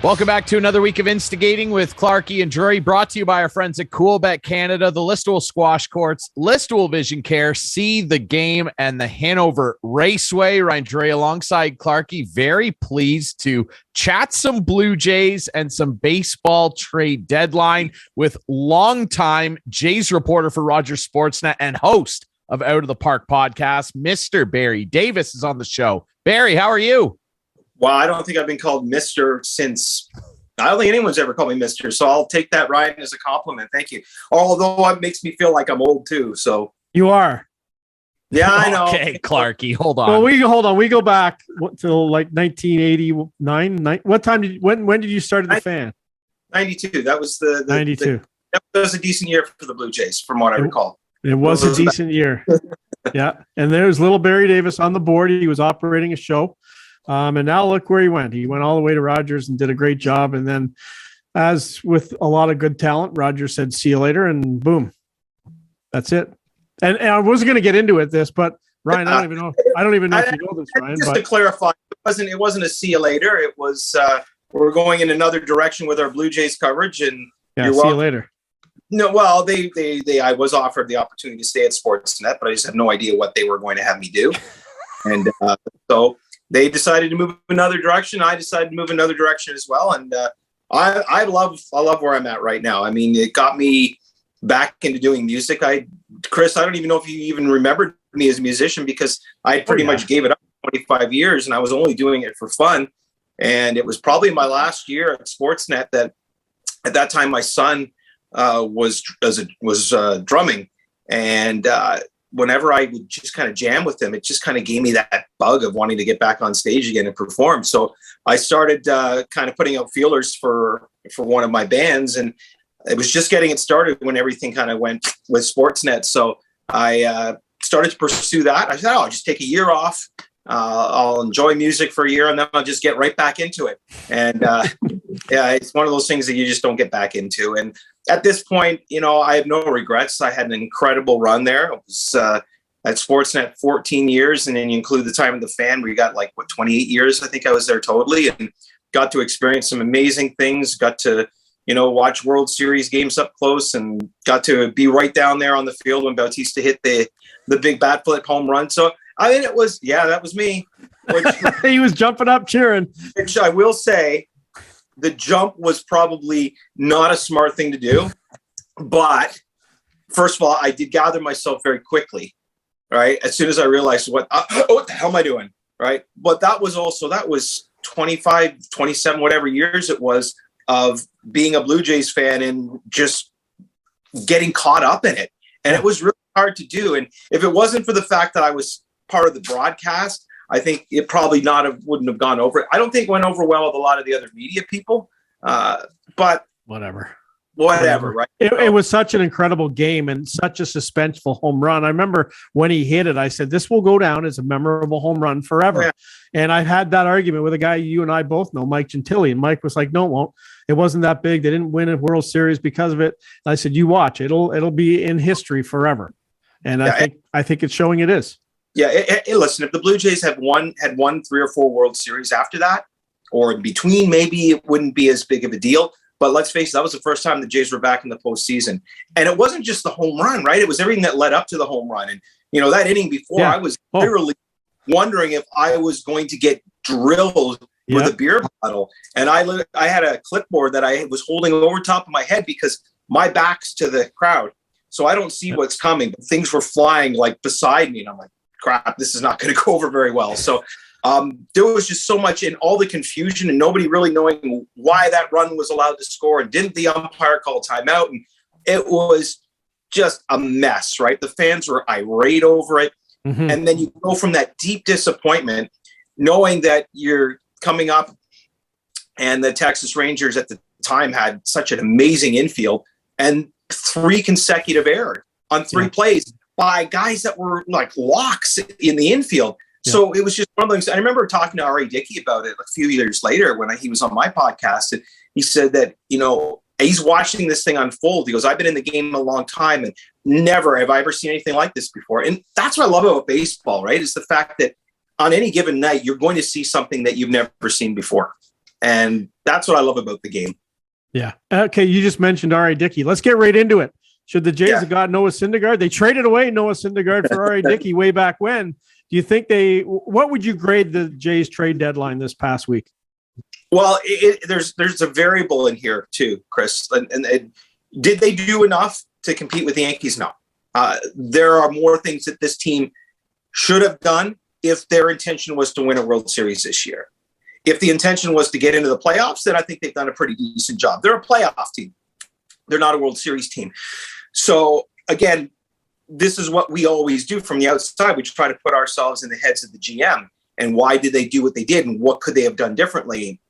Welcome back to another week of Instigating with Clarkey and Drury, brought to you by our friends at Coolbet Canada, the Listowel Squash Courts, Listowel Vision Care, See the Game, and the Hanover Raceway. Ryan Drury alongside Clarkey, very pleased to chat some Blue Jays and some baseball trade deadline with longtime Jays reporter for Rogers Sportsnet and host of Out of the Park podcast, Mr. Barry Davis is on the show. Barry, how are you? Well, I don't think I've been called Mr. since I don't think anyone's ever called me Mr. So I'll take that, Ryan, as a compliment. Thank you. Although it makes me feel like I'm old too. So you are. Yeah, I know. Okay, Clarkey, hold on. Well, we go back till like 1989. What time did when did you start at the fan? 92. That was the 92. That was a decent year for the Blue Jays, from what I recall. It was a decent year. Yeah, and there's little Barry Davis on the board. He was operating a show. And now look where he went. He went all the way to Rogers and did a great job. And then, as with a lot of good talent, Rogers said, "See you later," and boom, that's it. And I wasn't going to get into but Ryan, I don't even know if you know this, Ryan. Just to clarify, it wasn't a see you later. It was we're going in another direction with our Blue Jays coverage. And yeah, see you later. No, well, I was offered the opportunity to stay at Sportsnet, but I just had no idea what they were going to have me do, and so. They decided to move another direction. I decided to move another direction as well. And I love where I'm at right now. I mean, it got me back into doing music. Chris, I don't even know if you even remembered me as a musician, because I pretty much gave it up 25 years and I was only doing it for fun. And it was probably my last year at Sportsnet that at that time my son was drumming. And whenever I would just kind of jam with him, it just kind of gave me that bug of wanting to get back on stage again and perform. So I started kind of putting out feelers for one of my bands, and it was just getting it started when everything kind of went with Sportsnet. So I started to pursue that. I said, I'll just take a year off. I'll enjoy music for a year, and then I'll just get right back into it. And yeah, it's one of those things that you just don't get back into. And at this point, I have no regrets. I had an incredible run there. It was at Sportsnet 14 years, and then you include the time at the fan, where you got 28 years. I think I was there totally, and got to experience some amazing things. Got to, watch World Series games up close, and got to be right down there on the field when Bautista hit the big bat flip home run. So I mean, that was me. He was jumping up cheering. Which I will say, the jump was probably not a smart thing to do. But first of all, I did gather myself very quickly, right? As soon as I realized what the hell am I doing, right? But that was 25, 27, whatever years it was of being a Blue Jays fan and just getting caught up in it. And it was really hard to do. And if it wasn't for the fact that I was part of the broadcast, I think it probably wouldn't have gone over. I don't think it went over well with a lot of the other media people, but whatever, right? It was such an incredible game and such a suspenseful home run. I remember when he hit it, I said, this will go down as a memorable home run forever. Oh, yeah. And I had that argument with a guy you and I both know, Mike Gentili, and Mike was like, no, it won't. It wasn't that big. They didn't win a World Series because of it. And I said, you watch, it'll be in history forever. And yeah, I think it's showing it is. Yeah, listen, if the Blue Jays had won 3 or 4 World Series after that, or in between, maybe it wouldn't be as big of a deal. But let's face it, that was the first time the Jays were back in the postseason. And it wasn't just the home run, right? It was everything that led up to the home run. And, that inning before, I was literally wondering if I was going to get drilled with a beer bottle. And I had a clipboard that I was holding over top of my head because my back's to the crowd. So I don't see what's coming. But things were flying beside me. And I'm like, crap, this is not going to go over very well. So there was just so much in all the confusion and nobody really knowing why that run was allowed to score, and didn't the umpire call timeout? And it was just a mess, right? The fans were irate over it. Mm-hmm. And then you go from that deep disappointment, knowing that you're coming up, and the Texas Rangers at the time had such an amazing infield, and 3 consecutive errors on 3 plays by guys that were like locks in the infield. Yeah. So it was just one of those. I remember talking to R.A. Dickey about it a few years later when he was on my podcast, and he said that, he's watching this thing unfold. He goes, I've been in the game a long time and never have I ever seen anything like this before. And that's what I love about baseball, right? Is the fact that on any given night, you're going to see something that you've never seen before. And that's what I love about the game. Yeah. Okay. You just mentioned R.A. Dickey. Let's get right into it. Should the Jays have got Noah Syndergaard? They traded away Noah Syndergaard for R.A. Dickey way back when. Do you think what would you grade the Jays trade deadline this past week? Well, there's a variable in here too, Chris. And did they do enough to compete with the Yankees? No. There are more things that this team should have done if their intention was to win a World Series this year. If the intention was to get into the playoffs, then I think they've done a pretty decent job. They're a playoff team. They're not a World Series team. So again, this is what we always do from the outside. We try to put ourselves in the heads of the GM and why did they do what they did and what could they have done differently?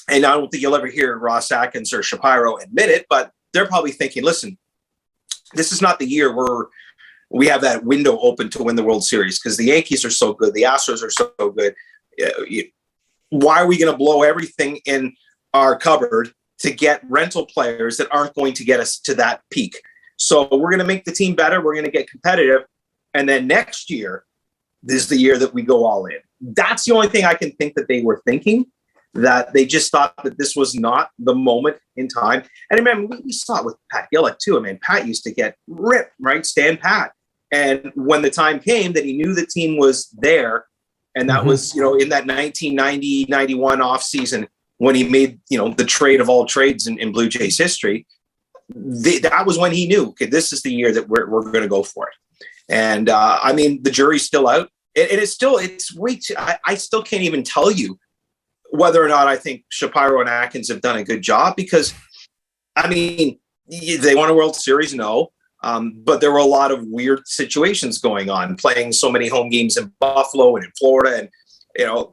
And I don't think you'll ever hear Ross Atkins or Shapiro admit it, but they're probably thinking, listen, this is not the year where we have that window open to win the World Series because the Yankees are so good. The Astros are so good. Why are we going to blow everything in our cupboard to get rental players that aren't going to get us to that peak? So we're going to make the team better. We're going to get competitive. And then next year, this is the year that we go all in. That's the only thing I can think that they were thinking, that they just thought that this was not the moment in time. And remember, we saw it with Pat Gillick too. I mean, Pat used to get ripped, right? Stand pat. And when the time came that he knew the team was there, and that was, in that 1990-91 offseason when he made, the trade of all trades in Blue Jays history, that was when he knew, okay, this is the year that we're going to go for it. And the jury's still out. And it's way too, I still can't even tell you whether or not I think Shapiro and Atkins have done a good job because, they won a World Series, no. But there were a lot of weird situations going on, playing so many home games in Buffalo and in Florida. And,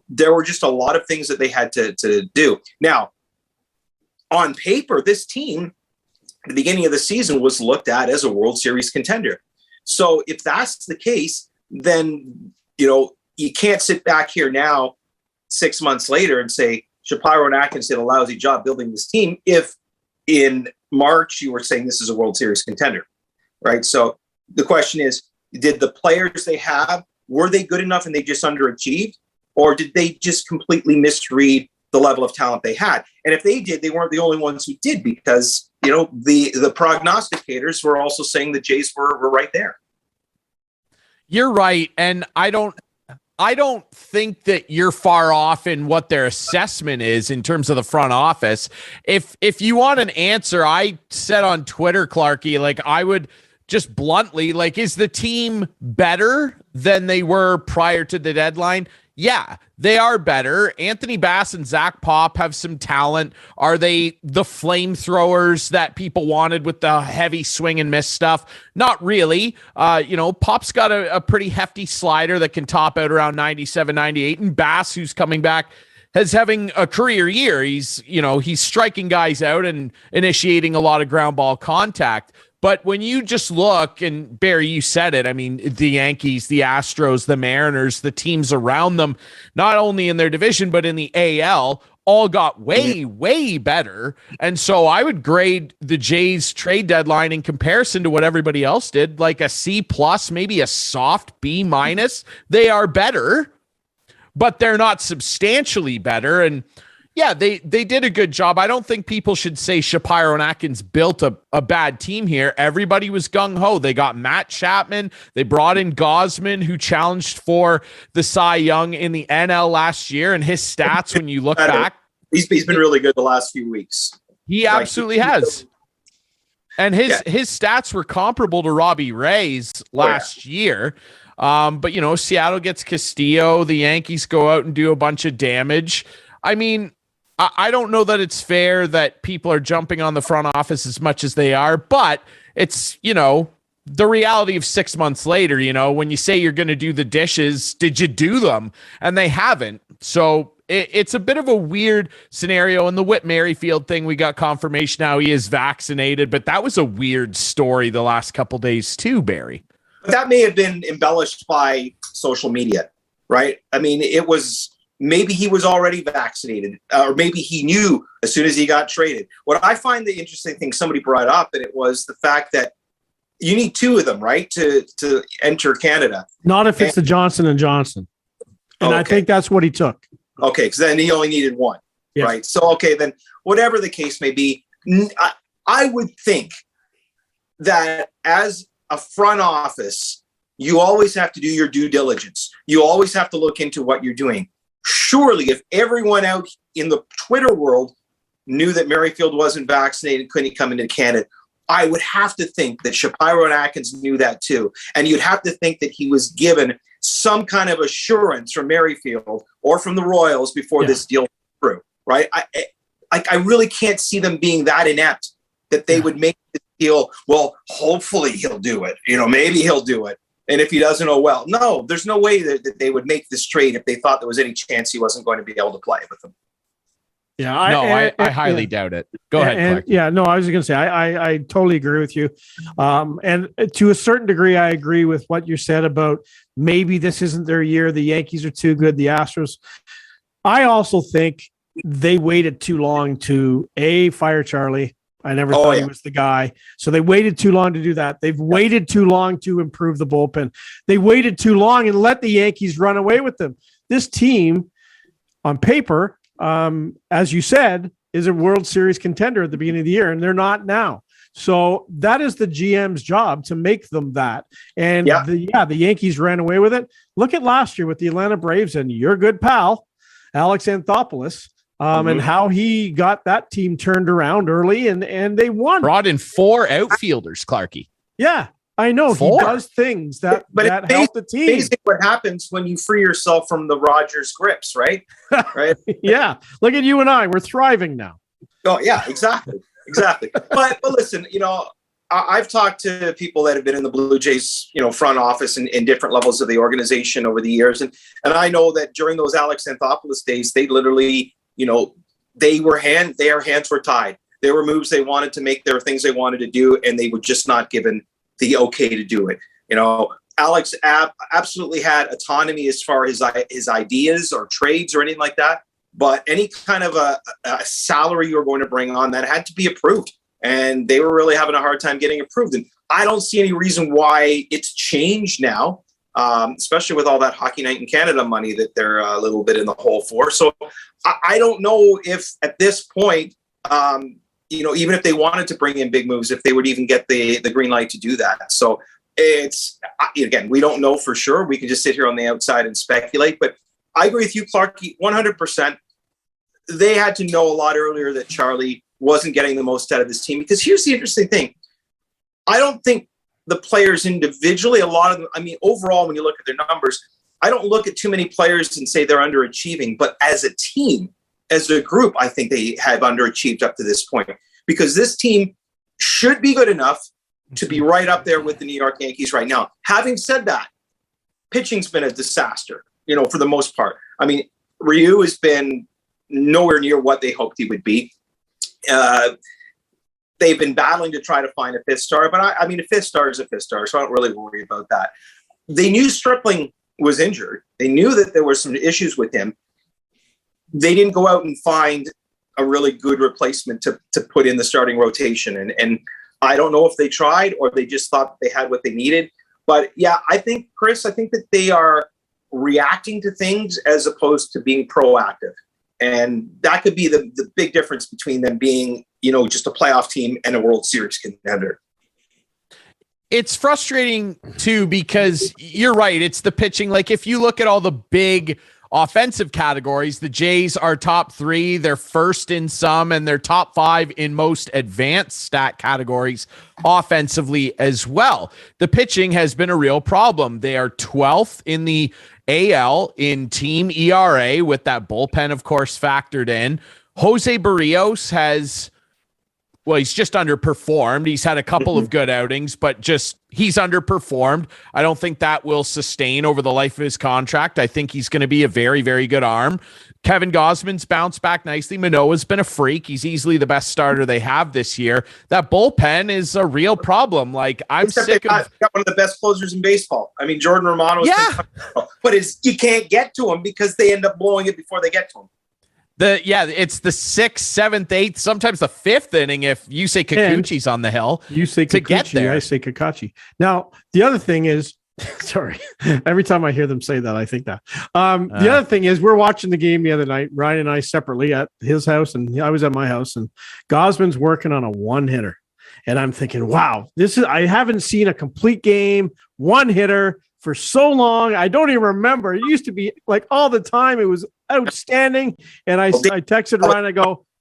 there were just a lot of things that they had to do. Now, on paper, this team at the beginning of the season was looked at as a World Series contender. So if that's the case, then, you can't sit back here now 6 months later and say Shapiro and Atkins did a lousy job building this team if in March you were saying this is a World Series contender. Right. So the question is, did the players they have, were they good enough and they just underachieved? Or did they just completely misread the level of talent they had? And if they did, they weren't the only ones who did because, the prognosticators were also saying the Jays were right there. You're right. And I don't think that you're far off in what their assessment is in terms of the front office. If you want an answer, I said on Twitter, Clarkey, I would just bluntly, is the team better than they were prior to the deadline? Yeah, they are better. Anthony Bass and Zach Pop have some talent. Are they the flamethrowers that people wanted with the heavy swing and miss stuff? Not really. Pop's got a pretty hefty slider that can top out around 97, 98. And Bass, who's coming back, is having a career year. He's striking guys out and initiating a lot of ground ball contact. But when you just look, and Barry, you said it, the Yankees, the Astros, the Mariners, the teams around them, not only in their division, but in the AL, all got way, way better. And so I would grade the Jays trade deadline in comparison to what everybody else did, like a C+, maybe a soft B-. They are better, but they're not substantially better. And yeah, they did a good job. I don't think people should say Shapiro and Atkins built a bad team here. Everybody was gung-ho. They got Matt Chapman. They brought in Gosman, who challenged for the Cy Young in the NL last year. And his stats, when you look back, he's been really good the last few weeks. He absolutely has. And his stats were comparable to Robbie Ray's last year. But, Seattle gets Castillo. The Yankees go out and do a bunch of damage. I don't know that it's fair that people are jumping on the front office as much as they are, but it's, the reality of 6 months later, when you say you're going to do the dishes, did you do them? And they haven't. So it's a bit of a weird scenario. And the Whit Merrifield thing, we got confirmation now he is vaccinated, but that was a weird story the last couple days too, Barry. But that may have been embellished by social media, right? It was... Maybe he was already vaccinated, or maybe he knew as soon as he got traded. What I find the interesting thing somebody brought up, and it was the fact that you need two of them, right, to enter Canada. Not if it's the Johnson & Johnson. And I think that's what he took. Okay, because then he only needed one. right? So, okay, then whatever the case may be, I would think that as a front office, you always have to do your due diligence. You always have to look into what you're doing. Surely, if everyone out in the Twitter world knew that Merrifield wasn't vaccinated, couldn't come into Canada, I would have to think that Shapiro and Atkins knew that too. And you'd have to think that he was given some kind of assurance from Merrifield or from the Royals before this deal went through, right? I really can't see them being that inept that they would make the deal. Well, hopefully he'll do it. Maybe he'll do it. And if he doesn't, oh well. No, there's no way that they would make this trade if they thought there was any chance he wasn't going to be able to play with them. Yeah, I highly doubt it. Go ahead. I was going to say, I totally agree with you. And to a certain degree, I agree with what you said about maybe this isn't their year. The Yankees are too good. The Astros. I also think they waited too long to fire Charlie. I never thought he was the guy. So they waited too long to do that. They've waited too long to improve the bullpen. They waited too long and let the Yankees run away with them. This team on paper, as you said, is a World Series contender at the beginning of the year, and they're not now. So that is the GM's job to make them that. And the Yankees ran away with it. Look at last year with the Atlanta Braves and your good pal, Alex Anthopoulos, and how he got that team turned around early and they won. Brought in 4 outfielders, Clarkey. Yeah, I know. 4. He does things that help the team. Basically what happens when you free yourself from the Rogers grips, right? Right. Yeah. Look at you and I. We're thriving now. Oh, yeah, exactly. Exactly. but listen, I've talked to people that have been in the Blue Jays, front office and in different levels of the organization over the years. And I know that during those Alex Anthopoulos days, they literally, their hands were tied. There were moves they wanted to make. There were things they wanted to do, and they were just not given the okay to do it. Alex absolutely had autonomy as far as his ideas or trades or anything like that. But any kind of a salary you were going to bring on, that had to be approved. And they were really having a hard time getting approved. And I don't see any reason why it's changed now, especially with all that Hockey Night in Canada money that they're a little bit in the hole for. So I don't know if at this point, even if they wanted to bring in big moves, if they would even get the green light to do that. So it's, again, we don't know for sure. We can just sit here on the outside and speculate. But I agree with you, Clarkey, 100%. They had to know a lot earlier that Charlie wasn't getting the most out of this team. Because here's the interesting thing. I don't think the players individually, a lot of them, overall, when you look at their numbers, I don't look at too many players and say they're underachieving. But as a team, as a group, I think they have underachieved up to this point. Because this team should be good enough to be right up there with the New York Yankees right now. Having said that, pitching's been a disaster, for the most part. Ryu has been nowhere near what they hoped he would be. They've been battling to try to find a fifth star, but a fifth star is a fifth star, so I don't really worry about that. They knew Stripling was injured. They knew that there were some issues with him. They didn't go out and find a really good replacement to put in the starting rotation. And I don't know if they tried or they just thought they had what they needed. But yeah, Chris, I think that they are reacting to things as opposed to being proactive. And that could be the big difference between them being, just a playoff team and a World Series contender. It's frustrating too, because you're right. It's the pitching. Like if you look at all the big offensive categories, the Jays are top 3. They're first in some, and they're top 5 in most advanced stat categories offensively as well. The pitching has been a real problem. They are 12th in the AL in team ERA, with that bullpen, of course, factored in. Jose Barrios he's just underperformed. He's had a couple of good outings, but he's underperformed. I don't think that will sustain over the life of his contract. I think he's going to be a very, very good arm. Kevin Gausman's bounced back nicely. Manoah's been a freak. He's easily the best starter they have this year. That bullpen is a real problem. I'm sick of... got one of the best closers in baseball. Jordan Romano. But you can't get to him because they end up blowing it before they get to him. It's the 6th, 7th, 8th, sometimes the 5th inning if you say Kikuchi's on the hill. You say Kikuchi, I say Kakachi. Now, the other thing is, Sorry. Every time I hear them say that, I think that. The other thing is we're watching the game the other night, Ryan and I separately at his house, and I was at my house, and Gosman's working on a one-hitter. And I'm thinking, wow, I haven't seen a complete game, one-hitter for so long. I don't even remember. It used to be like all the time. It was outstanding. And I texted Ryan,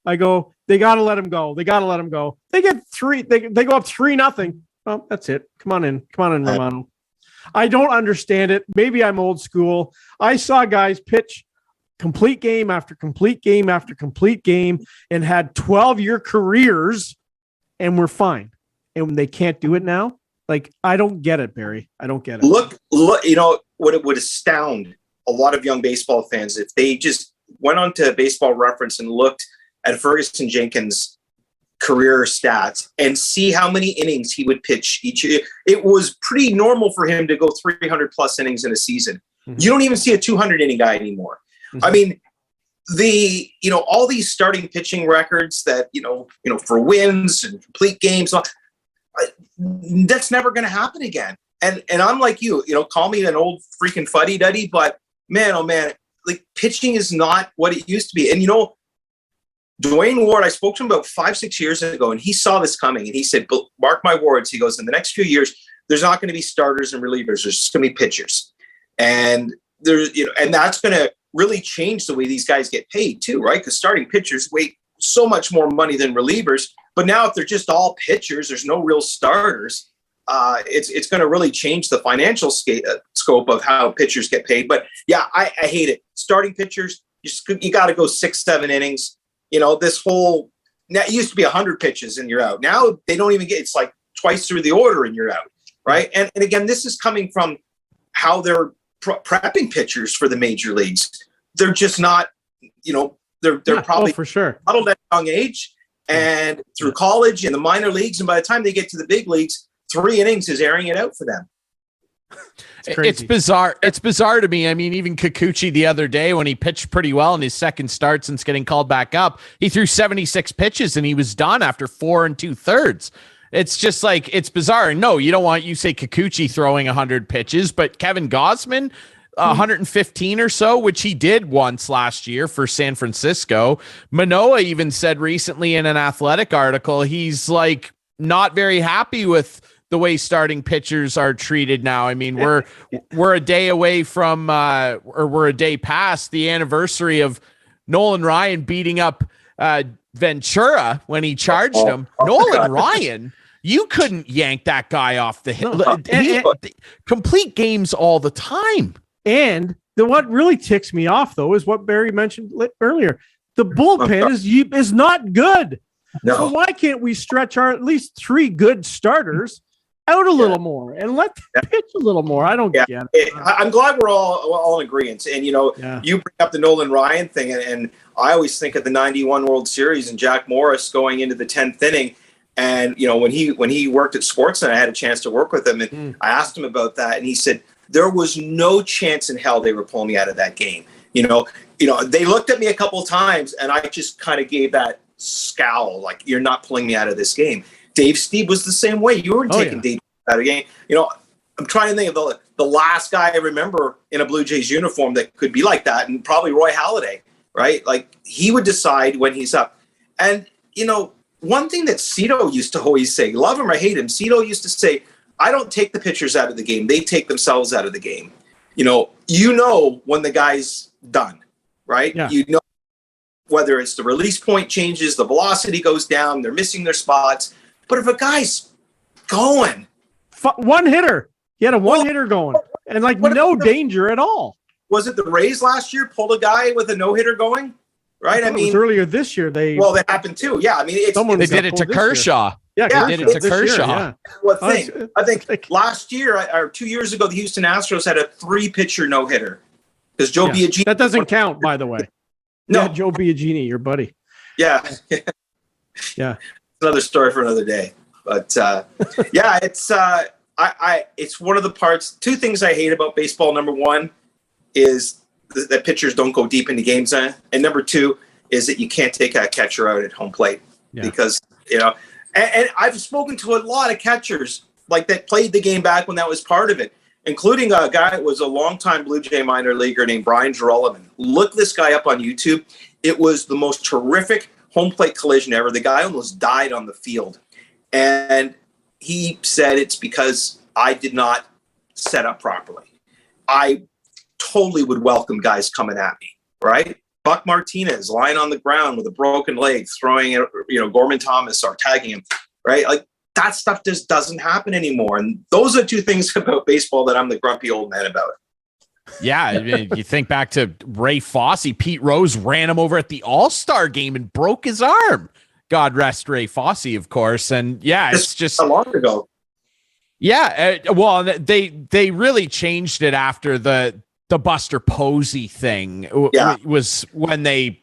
I go, they got to let him go. They got to let him go. They get three. They go up 3-0. Well, that's it. Come on in, Romano. I don't understand it. Maybe I'm old school. I saw guys pitch complete game after complete game after complete game and had 12-year careers and we're fine. And they can't do it now. Like, I don't get it, Barry. I don't get it. Look, what it would astound a lot of young baseball fans if they just went onto Baseball Reference and looked at Ferguson Jenkins' career stats and see how many innings he would pitch each year. It was pretty normal for him to go 300 plus innings in a season. Mm-hmm. You don't even see a 200 inning guy anymore. Mm-hmm. I mean, all these starting pitching records that, for wins and complete games, that's never going to happen again. And I'm like you, call me an old freaking fuddy-duddy, but man, oh man, like pitching is not what it used to be. And Dwayne Ward, I spoke to him about 5-6 years ago, and he saw this coming, and he said, mark my words. He goes, in the next few years, there's not going to be starters and relievers. There's just going to be pitchers. And and that's going to really change the way these guys get paid too, right? Because starting pitchers weigh so much more money than relievers. But now if they're just all pitchers, there's no real starters. It's going to really change the financial scope of how pitchers get paid. But yeah, I hate it. Starting pitchers, you got to go 6-7 innings. This whole, now it used to be 100 pitches and you're out. Now they don't even it's like twice through the order and you're out, right? And again, this is coming from how they're prepping pitchers for the major leagues. They're just not, they're probably for sure modeled at a young age and through college and the minor leagues. And by the time they get to the big leagues, 3 innings is airing it out for them. It's bizarre. It's bizarre to me. I mean, even Kikuchi the other day when he pitched pretty well in his second start since getting called back up, he threw 76 pitches and he was done after 4 2/3. It's just like, it's bizarre. No, you don't want, you say Kikuchi throwing 100 pitches, but Kevin Gausman, 115 or so, which he did once last year for San Francisco. Manoah even said recently in an Athletic article, he's like not very happy with the way starting pitchers are treated now. I mean, we're a day away from, or we're a day past the anniversary of Nolan Ryan beating up Ventura when he charged him. Nolan Ryan, you couldn't yank that guy off the hill. Complete games all the time. And what really ticks me off, though, is what Barry mentioned earlier. The bullpen is not good. No. So why can't we stretch our at least 3 good starters out a little more and let them pitch a little more? I don't get it. I'm glad we're all in agreement. And, you bring up the Nolan Ryan thing, and I always think of the 91 World Series and Jack Morris going into the 10th inning. And, when he worked at Sportsnet, I had a chance to work with him, and I asked him about that, and he said, there was no chance in hell they were pulling me out of that game. They looked at me a couple of times, and I just kind of gave that scowl, like, you're not pulling me out of this game. Dave Steve was the same way. You weren't taking Dave out of the game. I'm trying to think of the last guy I remember in a Blue Jays uniform that could be like that, and probably Roy Halladay, right? Like, he would decide when he's up. And, one thing that Cito used to always say, love him or hate him, Cito used to say, I don't take the pitchers out of the game. They take themselves out of the game. When the guy's done, right? Yeah. Whether it's the release point changes, the velocity goes down, they're missing their spots. But if a guy's going. One hitter. He had a one-hitter going. And no danger at all. Was it the Rays last year pulled a guy with a no-hitter going? Right? I mean, it was earlier this year. That happened too. Yeah. I mean, they did it to Kershaw. Yeah, they did it to Kershaw. I think last year or 2 years ago, the Houston Astros had a 3-pitcher no-hitter because Joe Biagini. That doesn't count, by the way. No, yeah, Joe Biagini, your buddy. Yeah, yeah. Another story for another day. But it's it's one of the parts. 2 things I hate about baseball. Number 1 is that pitchers don't go deep into games, and number 2 is that you can't take a catcher out at home plate because And I've spoken to a lot of catchers like that played the game back when that was part of it. including a guy that was a longtime Blue Jay minor leaguer named Brian Gerolman. Look this guy up on YouTube. It was the most terrific home plate collision ever. The guy almost died on the field. And he said it's because I did not set up properly. I totally would welcome guys coming at me, right? Buck Martinez lying on the ground with a broken leg, throwing it, Gorman Thomas or tagging him, right? Like that stuff just doesn't happen anymore. And those are two things about baseball that I'm the grumpy old man about. Yeah, I mean, you think back to Ray Fosse. Pete Rose ran him over at the All-Star game and broke his arm. God rest Ray Fosse, of course. And yeah, it's just a long ago. Yeah, well, they really changed it after the Buster Posey thing. Was when they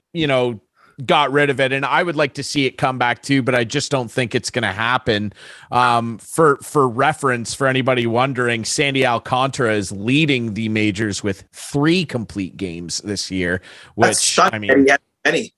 got rid of it, and I would like to see it come back too, but I just don't think it's going to happen. For reference, for anybody wondering, Sandy Alcantara is leading the majors with 3 complete games this year, which I mean, many.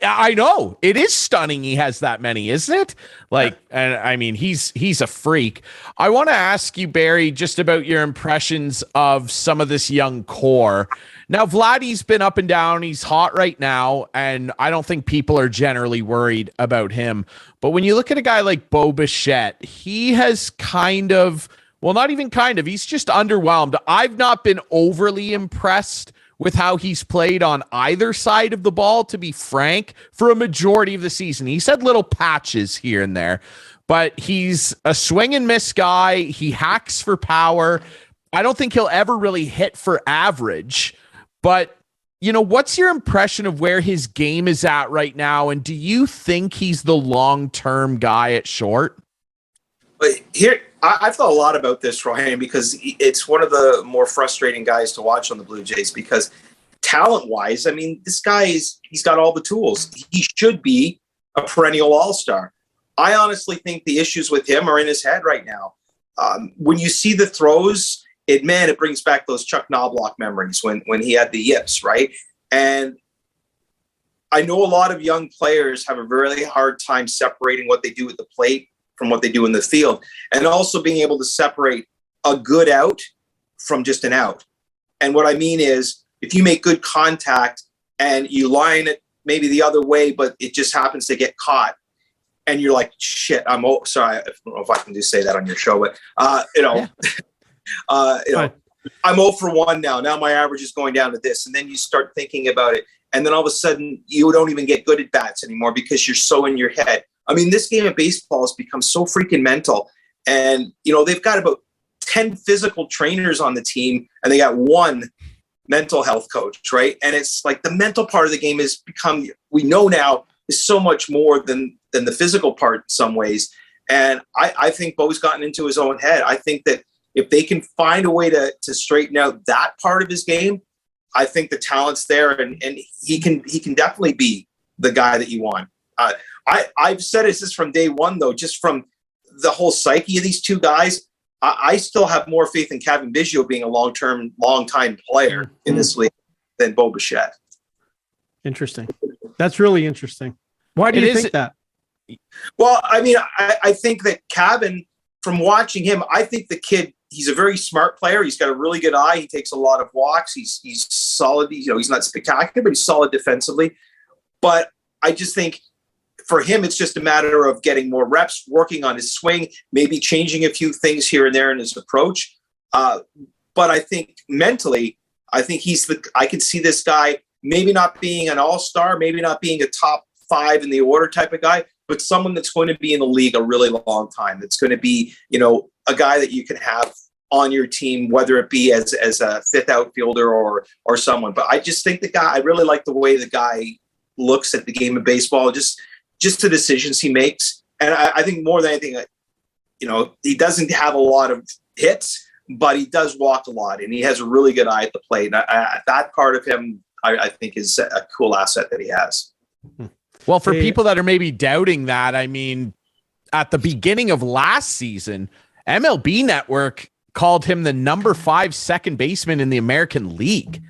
I know it is stunning. He has that many, isn't it? Like, and I mean, he's a freak. I want to ask you, Barry, just about your impressions of some of this young core. Now, Vladdy's been up and down. He's hot right now, and I don't think people are generally worried about him. But when you look at a guy like Bo Bichette, he has not even he's just underwhelmed. I've not been overly impressed with how he's played on either side of the ball, to be frank, for a majority of the season. He's had little patches here and there, but he's a swing and miss guy. He hacks for power. I don't think he'll ever really hit for average, but what's your impression of where his game is at right now? And do you think he's the long-term guy at short? Here, I've thought a lot about this, Ryan, because it's one of the more frustrating guys to watch on the Blue Jays because talent-wise, I mean, this guy he's got all the tools. He should be a perennial all-star. I honestly think the issues with him are in his head right now. When you see the throws, it brings back those Chuck Knobloch memories when he had the yips, right? And I know a lot of young players have a really hard time separating what they do at the plate from what they do in the field, and also being able to separate a good out from just an out. And what I mean is, if you make good contact and you line it maybe the other way, but it just happens to get caught, and you're like, shit, sorry, I don't know if I can just say that on your show, but I'm 0 for 1 now. Now my average is going down to this. And then you start thinking about it. And then all of a sudden you don't even get good at bats anymore because you're so in your head. I mean, this game of baseball has become so freaking mental. And, they've got about 10 physical trainers on the team and they got 1 mental health coach, right? And it's like the mental part of the game has become, we know now, is so much more than the physical part in some ways. And I think Bo's gotten into his own head. I think that if they can find a way to straighten out that part of his game, I think the talent's there, and he can definitely be the guy that you want. I've said this from day one, though, just from the whole psyche of these two guys. I still have more faith in Kevin Biggio being a long-time player in this league than Bo Bichette. Interesting. That's really interesting. Why do you think that? Well, I mean, I think that Kevin, from watching him, I think the kid, he's a very smart player. He's got a really good eye. He takes a lot of walks. He's solid. He's not spectacular, but he's solid defensively. But I just think for him, it's just a matter of getting more reps, working on his swing, maybe changing a few things here and there in his approach. But I think mentally, I can see this guy maybe not being an all-star, maybe not being a top 5 in the order type of guy, but someone that's going to be in the league a really long time. That's going to be, a guy that you can have on your team, whether it be as a 5th outfielder or someone. But I just think I really like the way the guy looks at the game of baseball, just the decisions he makes. And I think more than anything, he doesn't have a lot of hits, but he does walk a lot, and he has a really good eye at the plate. And that part of him, I think, is a cool asset that he has. Well, for people that are maybe doubting that, I mean, at the beginning of last season, MLB Network called him the number 5 second baseman in the American League,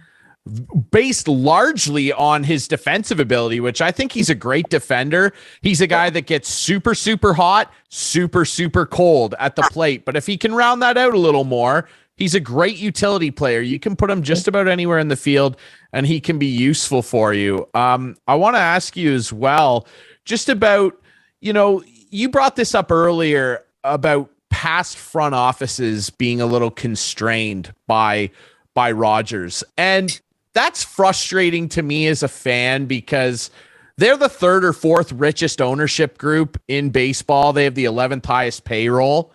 based largely on his defensive ability, which I think he's a great defender. He's a guy that gets super, super hot, super, super cold at the plate. But if he can round that out a little more, He's a great utility player. You can put him just about anywhere in the field, and he can be useful for you. I want to ask you as well, just about, you brought this up earlier about past front offices being a little constrained by Rogers. And that's frustrating to me as a fan because they're the third or fourth richest ownership group in baseball. They have the 11th highest payroll.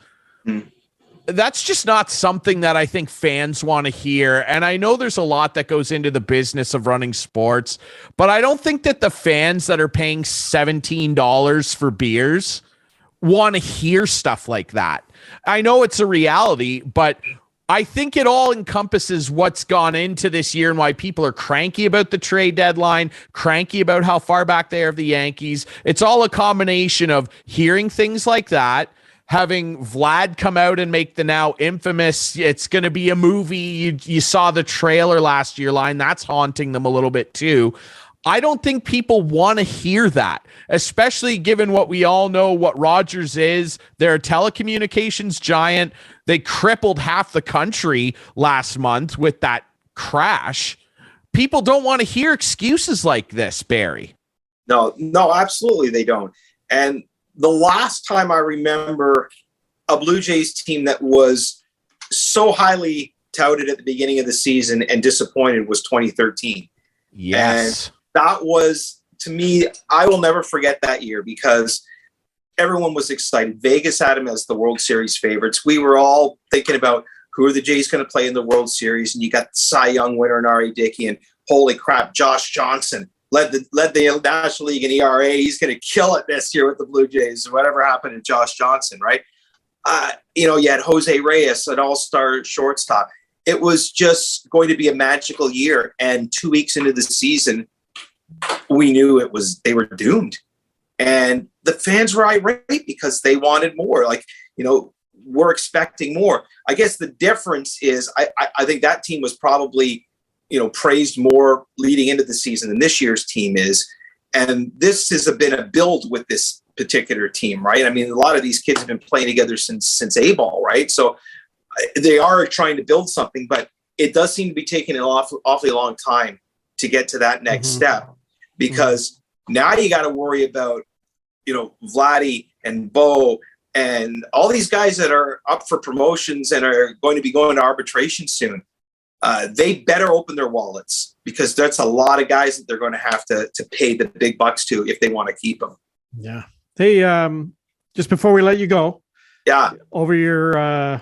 That's just not something that I think fans want to hear. And I know there's a lot that goes into the business of running sports, but I don't think that the fans that are paying $17 for beers want to hear stuff like that. I know it's a reality, but I think it all encompasses what's gone into this year and why people are cranky about the trade deadline, cranky about how far back they are of the Yankees. It's all a combination of hearing things like that, having Vlad come out and make the now infamous, it's going to be a movie. You saw the trailer last year line. That's haunting them a little bit too. I don't think people want to hear that, especially given what we all know what Rogers is. They're a telecommunications giant. They crippled half the country last month with that crash. People don't want to hear excuses like this, Barry. No, absolutely they don't. And the last time I remember a Blue Jays team that was so highly touted at the beginning of the season and disappointed was 2013. Yes. And that was, to me, I will never forget that year because everyone was excited. Vegas had them as the World Series favorites. We were all thinking about who are the Jays going to play in the World Series, and you got Cy Young winner Nari Dickey, and holy crap, Josh Johnson led the National League in ERA. He's going to kill it this year with the Blue Jays. Whatever happened to Josh Johnson, right? You had Jose Reyes, an all-star shortstop. It was just going to be a magical year. And 2 weeks into the season, we knew they were doomed. And the fans were irate because they wanted more. We're expecting more. I guess the difference is I think that team was probably, praised more leading into the season than this year's team is. And this has been a build with this particular team, right? I mean, a lot of these kids have been playing together since A-ball, right? So they are trying to build something, but it does seem to be taking an awfully long time to get to that next step, because now you got to worry about, Vladdy and Bo and all these guys that are up for promotions and are going to be going to arbitration soon. They better open their wallets because that's a lot of guys that they're going to have to pay the big bucks to if they want to keep them. Yeah. Hey, just before we let you go, over your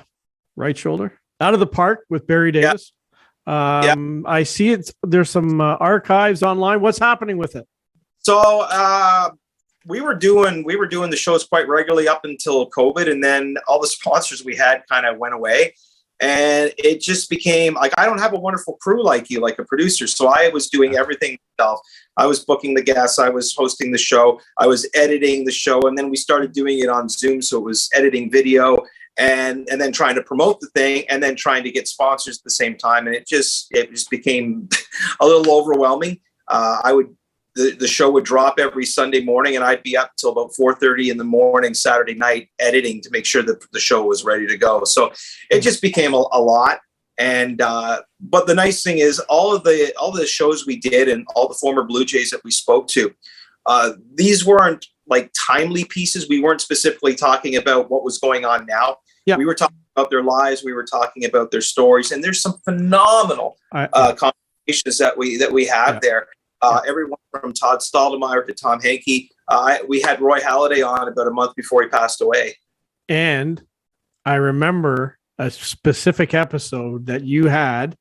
right shoulder, out of the park with Barry Davis. I see there's some archives online. What's happening with it? So we were doing the shows quite regularly up until COVID, and then all the sponsors we had kind of went away. And it just became like, I don't have a wonderful crew like you, like a producer. So I was doing everything myself. I was booking the guests. I was hosting the show. I was editing the show. And then we started doing it on Zoom. So it was editing video and then trying to promote the thing and then trying to get sponsors at the same time. And it just became a little overwhelming. The show would drop every Sunday morning and I'd be up till about 4:30 in the morning, Saturday night, editing to make sure that the show was ready to go. So it just became a lot. And, but the nice thing is all of the shows we did and all the former Blue Jays that we spoke to, these weren't like timely pieces. We weren't specifically talking about what was going on now. Yeah. We were talking about their lives. We were talking about their stories, and there's some phenomenal conversations that we have there. Everyone from Todd Stoudemire to Tom Hankey. We had Roy Halladay on about a month before he passed away. And I remember a specific episode that you had,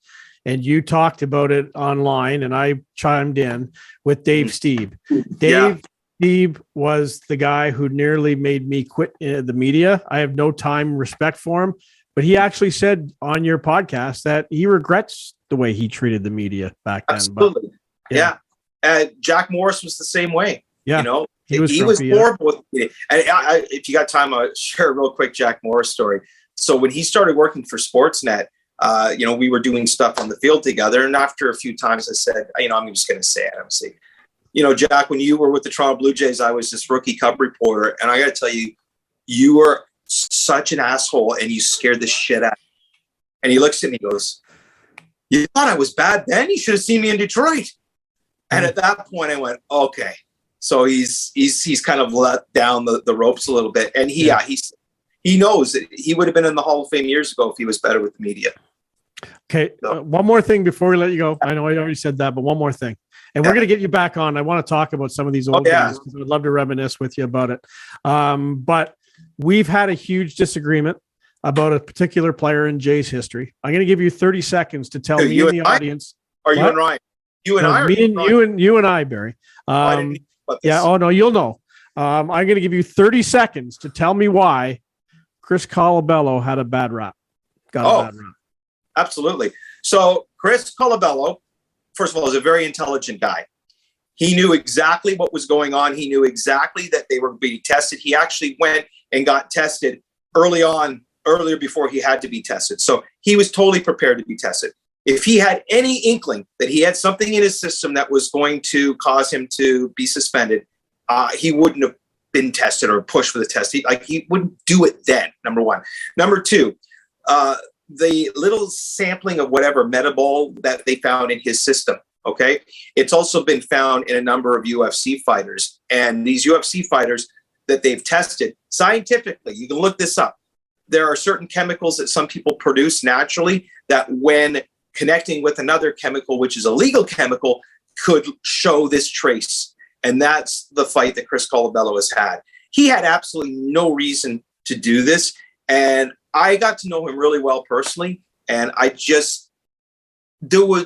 and you talked about it online, and I chimed in with Dave Steeb. Dave Steeb was the guy who nearly made me quit the media. I have no time, respect for him, but he actually said on your podcast that he regrets the way he treated the media back then. Absolutely. But, Jack Morris was the same way. Yeah. He was horrible with me. And if you got time, I'll share a real quick Jack Morris story. So when he started working for Sportsnet, we were doing stuff on the field together. And after a few times I said, I'm just going to say it. I'm saying, Jack, when you were with the Toronto Blue Jays, I was this rookie Cub reporter. And I got to tell you, you were such an asshole and you scared the shit out of me. And he looks at me and goes, "You thought I was bad then? You should have seen me in Detroit." And at that point I went, okay. So he's kind of let down the ropes a little bit. And he knows that he would have been in the Hall of Fame years ago if he was better with the media. Okay. One more thing before we let you go. I know I already said that, but one more thing. And we're going to get you back on. I want to talk about some of these old games because I would love to reminisce with you about it. But we've had a huge disagreement about a particular player in Jays history. I'm going to give you 30 seconds to tell me and the audience. Are you and Ryan? You and I? Me and you and I, Barry. Yeah. Oh, no, you'll know. I'm going to give you 30 seconds to tell me why Chris Colabello had a bad rap. Got a bad rap. Absolutely. So Chris Colabello, first of all, is a very intelligent guy. He knew exactly what was going on. He knew exactly that they were being tested. He actually went and got tested earlier before he had to be tested. So he was totally prepared to be tested. If he had any inkling that he had something in his system that was going to cause him to be suspended, he wouldn't have been tested or pushed for the test. He wouldn't do it then, number one. Number two, the little sampling of whatever metabol that they found in his system, okay? It's also been found in a number of UFC fighters. And these UFC fighters that they've tested, scientifically, you can look this up. There are certain chemicals that some people produce naturally that when connecting with another chemical, which is a legal chemical, could show this trace. And that's the fight that Chris Colabello has had. He had absolutely no reason to do this. And I got to know him really well personally. And I just do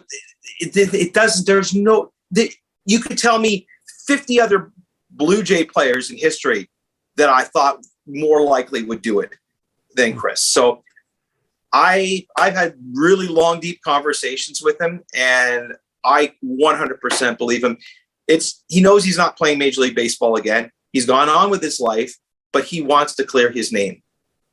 it doesn't, there's no, you could tell me 50 other Blue Jay players in history that I thought more likely would do it than Chris. So I've had really long, deep conversations with him, and I 100% believe him. He knows he's not playing Major League Baseball again. He's gone on with his life, but he wants to clear his name.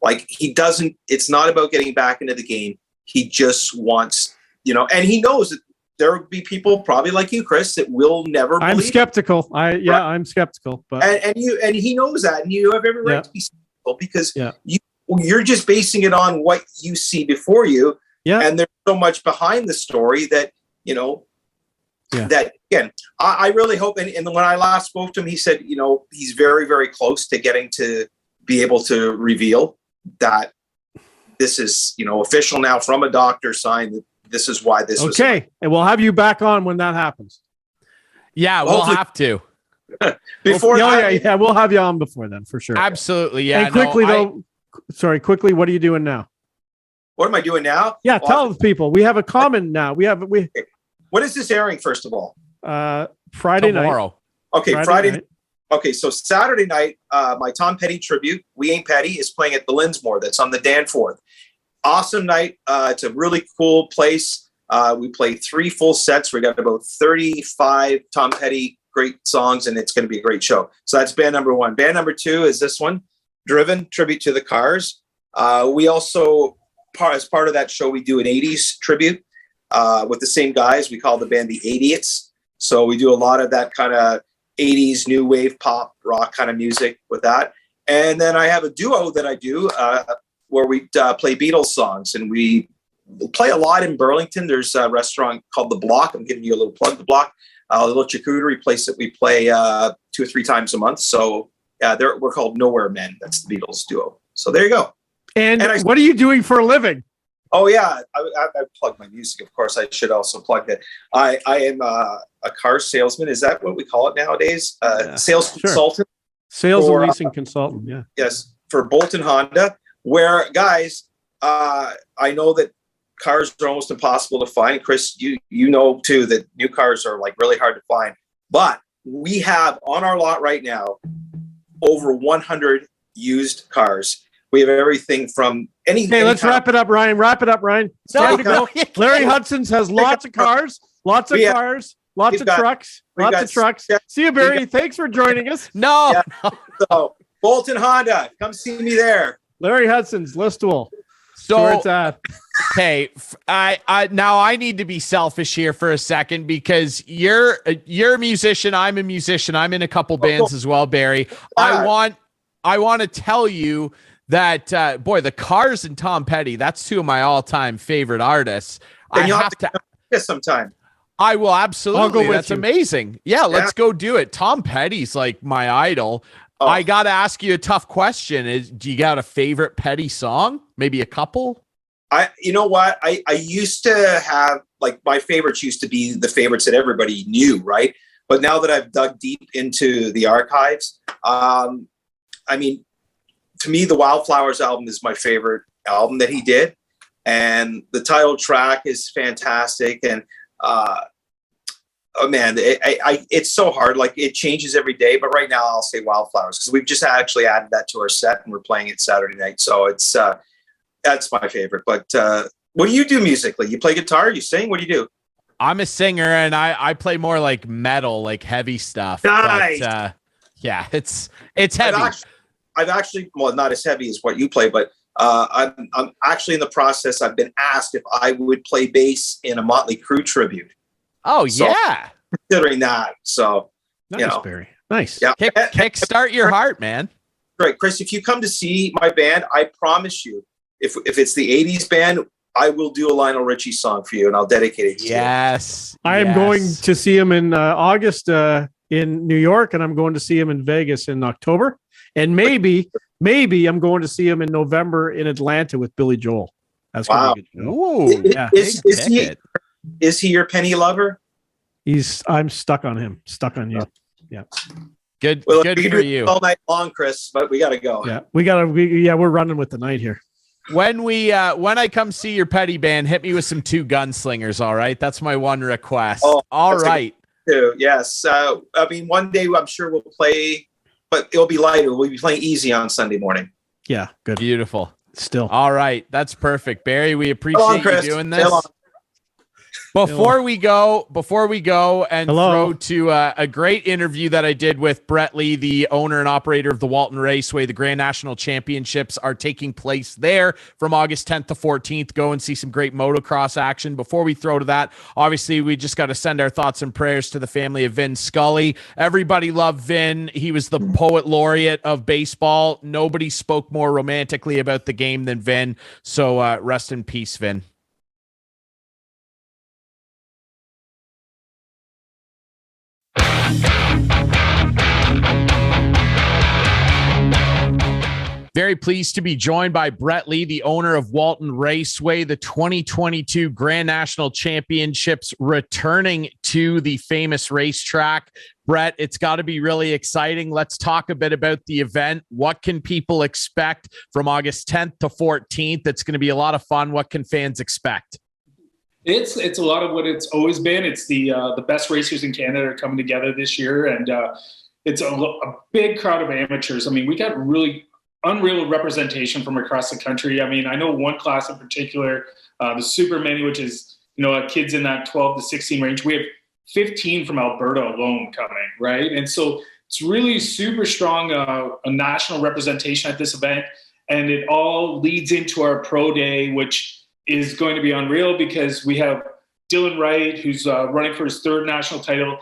It's not about getting back into the game. He just wants, and he knows that there will be people probably like you, Chris, that will never believe. I'm skeptical. I'm skeptical, but and he knows that, and you have every right to be skeptical because you're just basing it on what you see before you. Yeah. And there's so much behind the story that, that again, I really hope. And when I last spoke to him, he said, he's very, very close to getting to be able to reveal that this is, official now from a doctor signed that this is why this was. Okay. And we'll have you back on when that happens. Yeah, we'll have to. Before we'll have you on before then for sure. Absolutely. Yeah. And quickly, what are you doing now? What am I doing now? Yeah, tell the people. We have a comment now. What is this airing, first of all? Friday Tomorrow. Night. Okay, Friday night. Okay, so Saturday night, my Tom Petty tribute, We Ain't Petty, is playing at the Linsmore. That's on the Danforth. Awesome night. It's a really cool place. We play 3 full sets. We got about 35 Tom Petty great songs, and it's going to be a great show. So that's band number 1. Band number 2 is this one, Driven, Tribute to the Cars. We also, as part of that show, we do an 80s tribute with the same guys. We call the band the Idiots. So we do a lot of that kind of 80s new wave pop rock kind of music with that. And then I have a duo that I do where we play Beatles songs, and we play a lot in Burlington. There's a restaurant called The Block. I'm giving you a little plug, The Block, a little charcuterie place that we play 2 or 3 times a month. So we're called Nowhere Men. That's the Beatles duo. So there you go. And what are you doing for a living? Oh yeah, I plug my music. Of course, I should also plug that. I am a car salesman. Is that what we call it nowadays? Sales consultant. Sales and leasing consultant. Yeah. Yes, for Bolton Honda. Where guys, I know that cars are almost impossible to find. Chris, you know too that new cars are like really hard to find. But we have on our lot right now over 100 used cars. We have everything from any. Okay, let's wrap it up, Ryan. It's time to go. Larry Hudson's has lots of cars, lots of trucks. See you, Barry. Thanks for joining us. No. So Bolton Honda, come see me there. Larry Hudson's, Listowel. So where it's at. Hey, I need to be selfish here for a second because you're a musician. I'm a musician. I'm in a couple bands as well, Barry. I want to tell you that boy, the Cars and Tom Petty, that's two of my all-time favorite artists. And you'll have to come sometime. I will absolutely. I'll go with That's you. amazing. Yeah, let's go do it. Tom Petty's like my idol. Oh. I got to ask you a tough question. Do you got a favorite Petty song? Maybe a couple? You know what? I used to have, like, my favorites used to be the favorites that everybody knew, right? But now that I've dug deep into the archives, I mean, to me, the Wildflowers album is my favorite album that he did. And the title track is fantastic. And, oh man, it's so hard. Like, it changes every day, but right now I'll say Wildflowers because we've just actually added that to our set and we're playing it Saturday night. So it's, that's my favorite. But, what do you do musically? You play guitar? You sing? What do you do? I'm a singer and I play more like metal, like heavy stuff. Nice. But, yeah, it's heavy. I've actually, well, not as heavy as what you play, but I'm actually in the process. I've been asked if I would play bass in a Motley Crue tribute. Oh, So, yeah. considering that. So, Nice, Barry. Nice. yeah. Kickstart your heart, man. Great. Chris, if you come to see my band, I promise you, if it's the 80s band, I will do a Lionel Richie song for you and I'll dedicate it to you. Yes. I am going to see him in August in New York, and I'm going to see him in Vegas in October. And maybe I'm going to see him in November in Atlanta with Billy Joel. That's Wow. going to be a good show. Ooh, Yeah. Is he your Penny lover? I'm stuck on him. Stuck on you. Yeah. Good Well, good we can for do it you. all night long, Chris, but we got to go. Yeah. We're running with the night here. When I come see your Petty band, hit me with some two gunslingers, all right? That's my one request. Oh, all right. Too. Yes. I mean, one day I'm sure we'll play, but it'll be lighter. We'll be playing easy on Sunday morning. Yeah. Good. Beautiful. Still. All right. That's perfect. Barry, we appreciate Hello, you Chris. doing this. Hello. Before we go and Hello. throw to a great interview that I did with Brett Lee, the owner and operator of the Walton Raceway, the Grand National Championships are taking place there from August 10th to 14th. Go and see some great motocross action. Before we throw to that, obviously, we just got to send our thoughts and prayers to the family of Vin Scully. Everybody loved Vin. He was the poet laureate of baseball. Nobody spoke more romantically about the game than Vin. So rest in peace, Vin. Very pleased to be joined by Brett Lee, the owner of Walton Raceway, the 2022 Grand National Championships returning to the famous racetrack. Brett, it's got to be really exciting. Let's talk a bit about the event. What can people expect from August 10th to 14th? It's going to be a lot of fun. What can fans expect? It's a lot of what it's always been. It's the best racers in Canada are coming together this year, and it's a big crowd of amateurs. I mean, we got really unreal representation from across the country. I mean, I know one class in particular, the Super Mini, which is, kids in that 12 to 16 range. We have 15 from Alberta alone coming, right? And so it's really super strong, a national representation at this event. And it all leads into our pro day, which is going to be unreal because we have Dylan Wright, who's running for his third national title,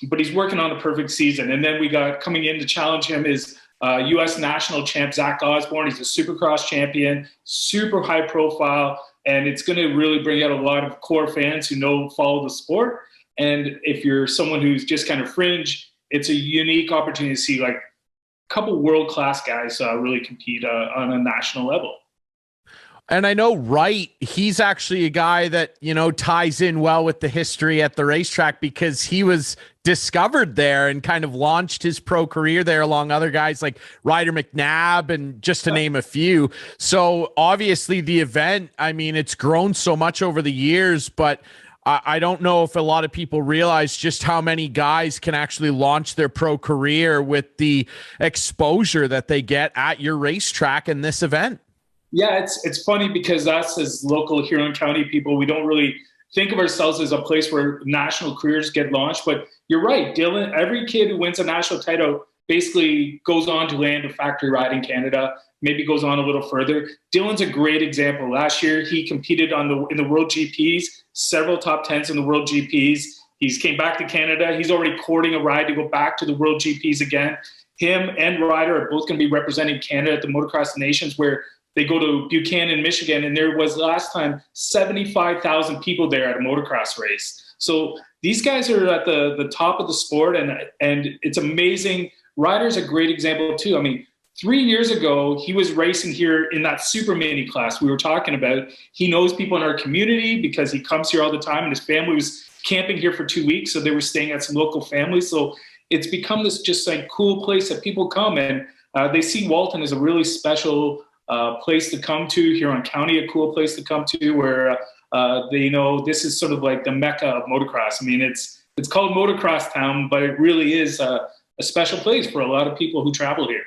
but he's working on a perfect season. And then we got coming in to challenge him is U.S. national champ Zach Osborne. He's a Supercross champion, super high profile, and it's going to really bring out a lot of core fans who follow the sport. And if you're someone who's just kind of fringe, it's a unique opportunity to see like a couple world-class guys really compete on a national level. And I know Wright, he's actually a guy that, ties in well with the history at the racetrack because he was discovered there and kind of launched his pro career there along other guys like Ryder McNabb and just to name a few. So obviously the event, I mean, it's grown so much over the years, but I don't know if a lot of people realize just how many guys can actually launch their pro career with the exposure that they get at your racetrack in this event. Yeah, it's funny because us as local Huron County people, we don't really think of ourselves as a place where national careers get launched. But you're right, Dylan, every kid who wins a national title basically goes on to land a factory ride in Canada, maybe goes on a little further. Dylan's a great example. Last year, he competed in the World GPs, several top 10s in the World GPs. He's came back to Canada. He's already courting a ride to go back to the World GPs again. him and Ryder are both going to be representing Canada at the Motocross Nations, where they go to Buchanan, Michigan, and there was last time 75,000 people there at a motocross race. So these guys are at the top of the sport, and it's amazing. Ryder's a great example too. I mean, 3 years ago, he was racing here in that super mini class we were talking about. He knows people in our community because he comes here all the time, and his family was camping here for 2 weeks, so they were staying at some local families. So it's become this just like cool place that people come, and they see Walton as a really special place to come to, Huron County, a cool place to come to, where they know this is sort of like the mecca of motocross. I mean, it's called Motocross Town, but it really is a special place for a lot of people who travel here.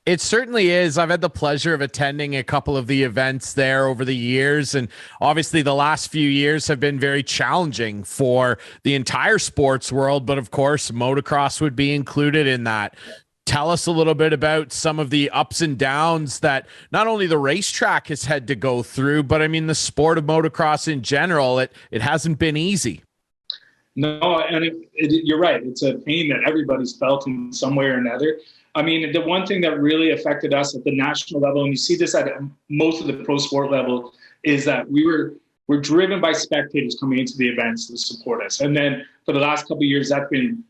It certainly is. I've had the pleasure of attending a couple of the events there over the years. And obviously the last few years have been very challenging for the entire sports world. But of course, motocross would be included in that. Tell us a little bit about some of the ups and downs that not only the racetrack has had to go through, but I mean, the sport of motocross in general, it hasn't been easy. No, and you're right. It's a pain that everybody's felt in some way or another. I mean, the one thing that really affected us at the national level, and you see this at most of the pro sport level, is that we're driven by spectators coming into the events to support us. And then for the last couple of years, that's been,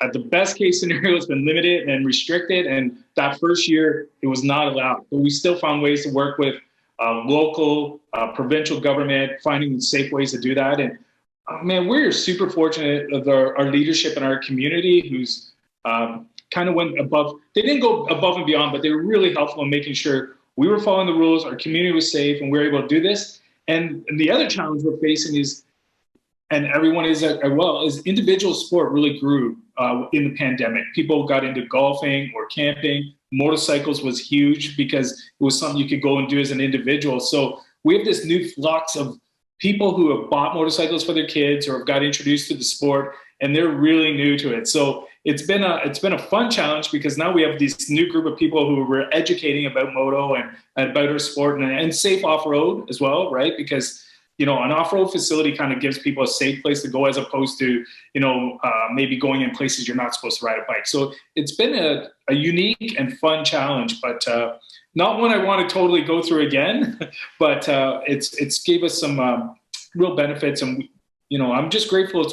at the best case scenario, it's been limited and restricted. And that first year, it was not allowed. But we still found ways to work with local, provincial government, finding safe ways to do that. And man, we're super fortunate of our leadership in our community, who's kind of went above. They didn't go above and beyond, but they were really helpful in making sure we were following the rules, our community was safe, and we were able to do this. And the other challenge we're facing is, and everyone is as well, is individual sport really grew in the pandemic. People got into golfing or camping. Motorcycles was huge because it was something you could go and do as an individual. So we have this new flux of people who have bought motorcycles for their kids or have got introduced to the sport, and they're really new to it. So it's been a fun challenge, because now we have this new group of people who we're educating about moto and about our sport and safe off-road as well, right? Because, you know, an off-road facility kind of gives people a safe place to go, as opposed to, you know, maybe going in places you're not supposed to ride a bike. So it's been a unique and fun challenge, but not one I want to totally go through again, but it's gave us some real benefits. And, you know, I'm just grateful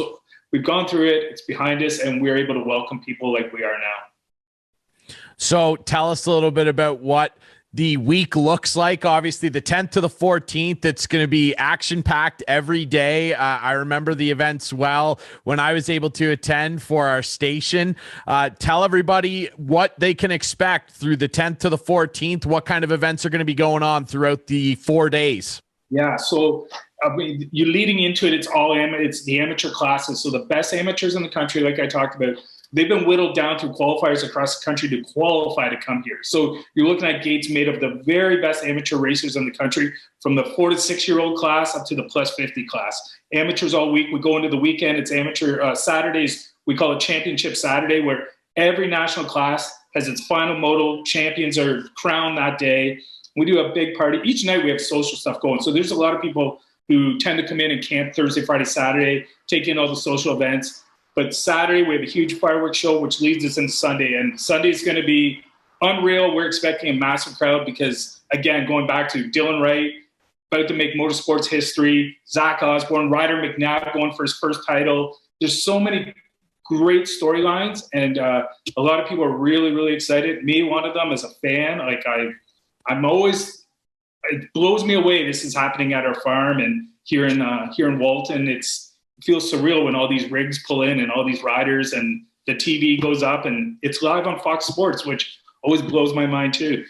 we've gone through it, it's behind us, and we're able to welcome people like we are now. So tell us a little bit about what the week looks like. Obviously, the 10th to the 14th, it's going to be action-packed every day. I remember the events well when I was able to attend for our station. Tell everybody what they can expect through the 10th to the 14th. What kind of events are going to be going on throughout the 4 days? Yeah, so you're leading into it. It's the amateur classes. So the best amateurs in the country, like I talked about, they've been whittled down through qualifiers across the country to qualify to come here. So you're looking at gates made of the very best amateur racers in the country, from the 4 to 6 year old class up to the plus 50 class. Amateurs all week. We go into the weekend. It's amateur Saturdays. We call it Championship Saturday, where every national class has its final moto. Champions are crowned that day. We do a big party. Each night we have social stuff going. So there's a lot of people who tend to come in and camp Thursday, Friday, Saturday, take in all the social events. But Saturday, we have a huge fireworks show, which leads us into Sunday. And Sunday is going to be unreal. We're expecting a massive crowd because, again, going back to Dylan Wright, about to make motorsports history, Zach Osborne, Ryder McNabb going for his first title. There's so many great storylines, and a lot of people are really, really excited. Me, one of them, as a fan, like I'm always, it blows me away. This is happening at our farm and here in Walton. It feels surreal when all these rigs pull in and all these riders, and the TV goes up, and it's live on Fox Sports, which always blows my mind too.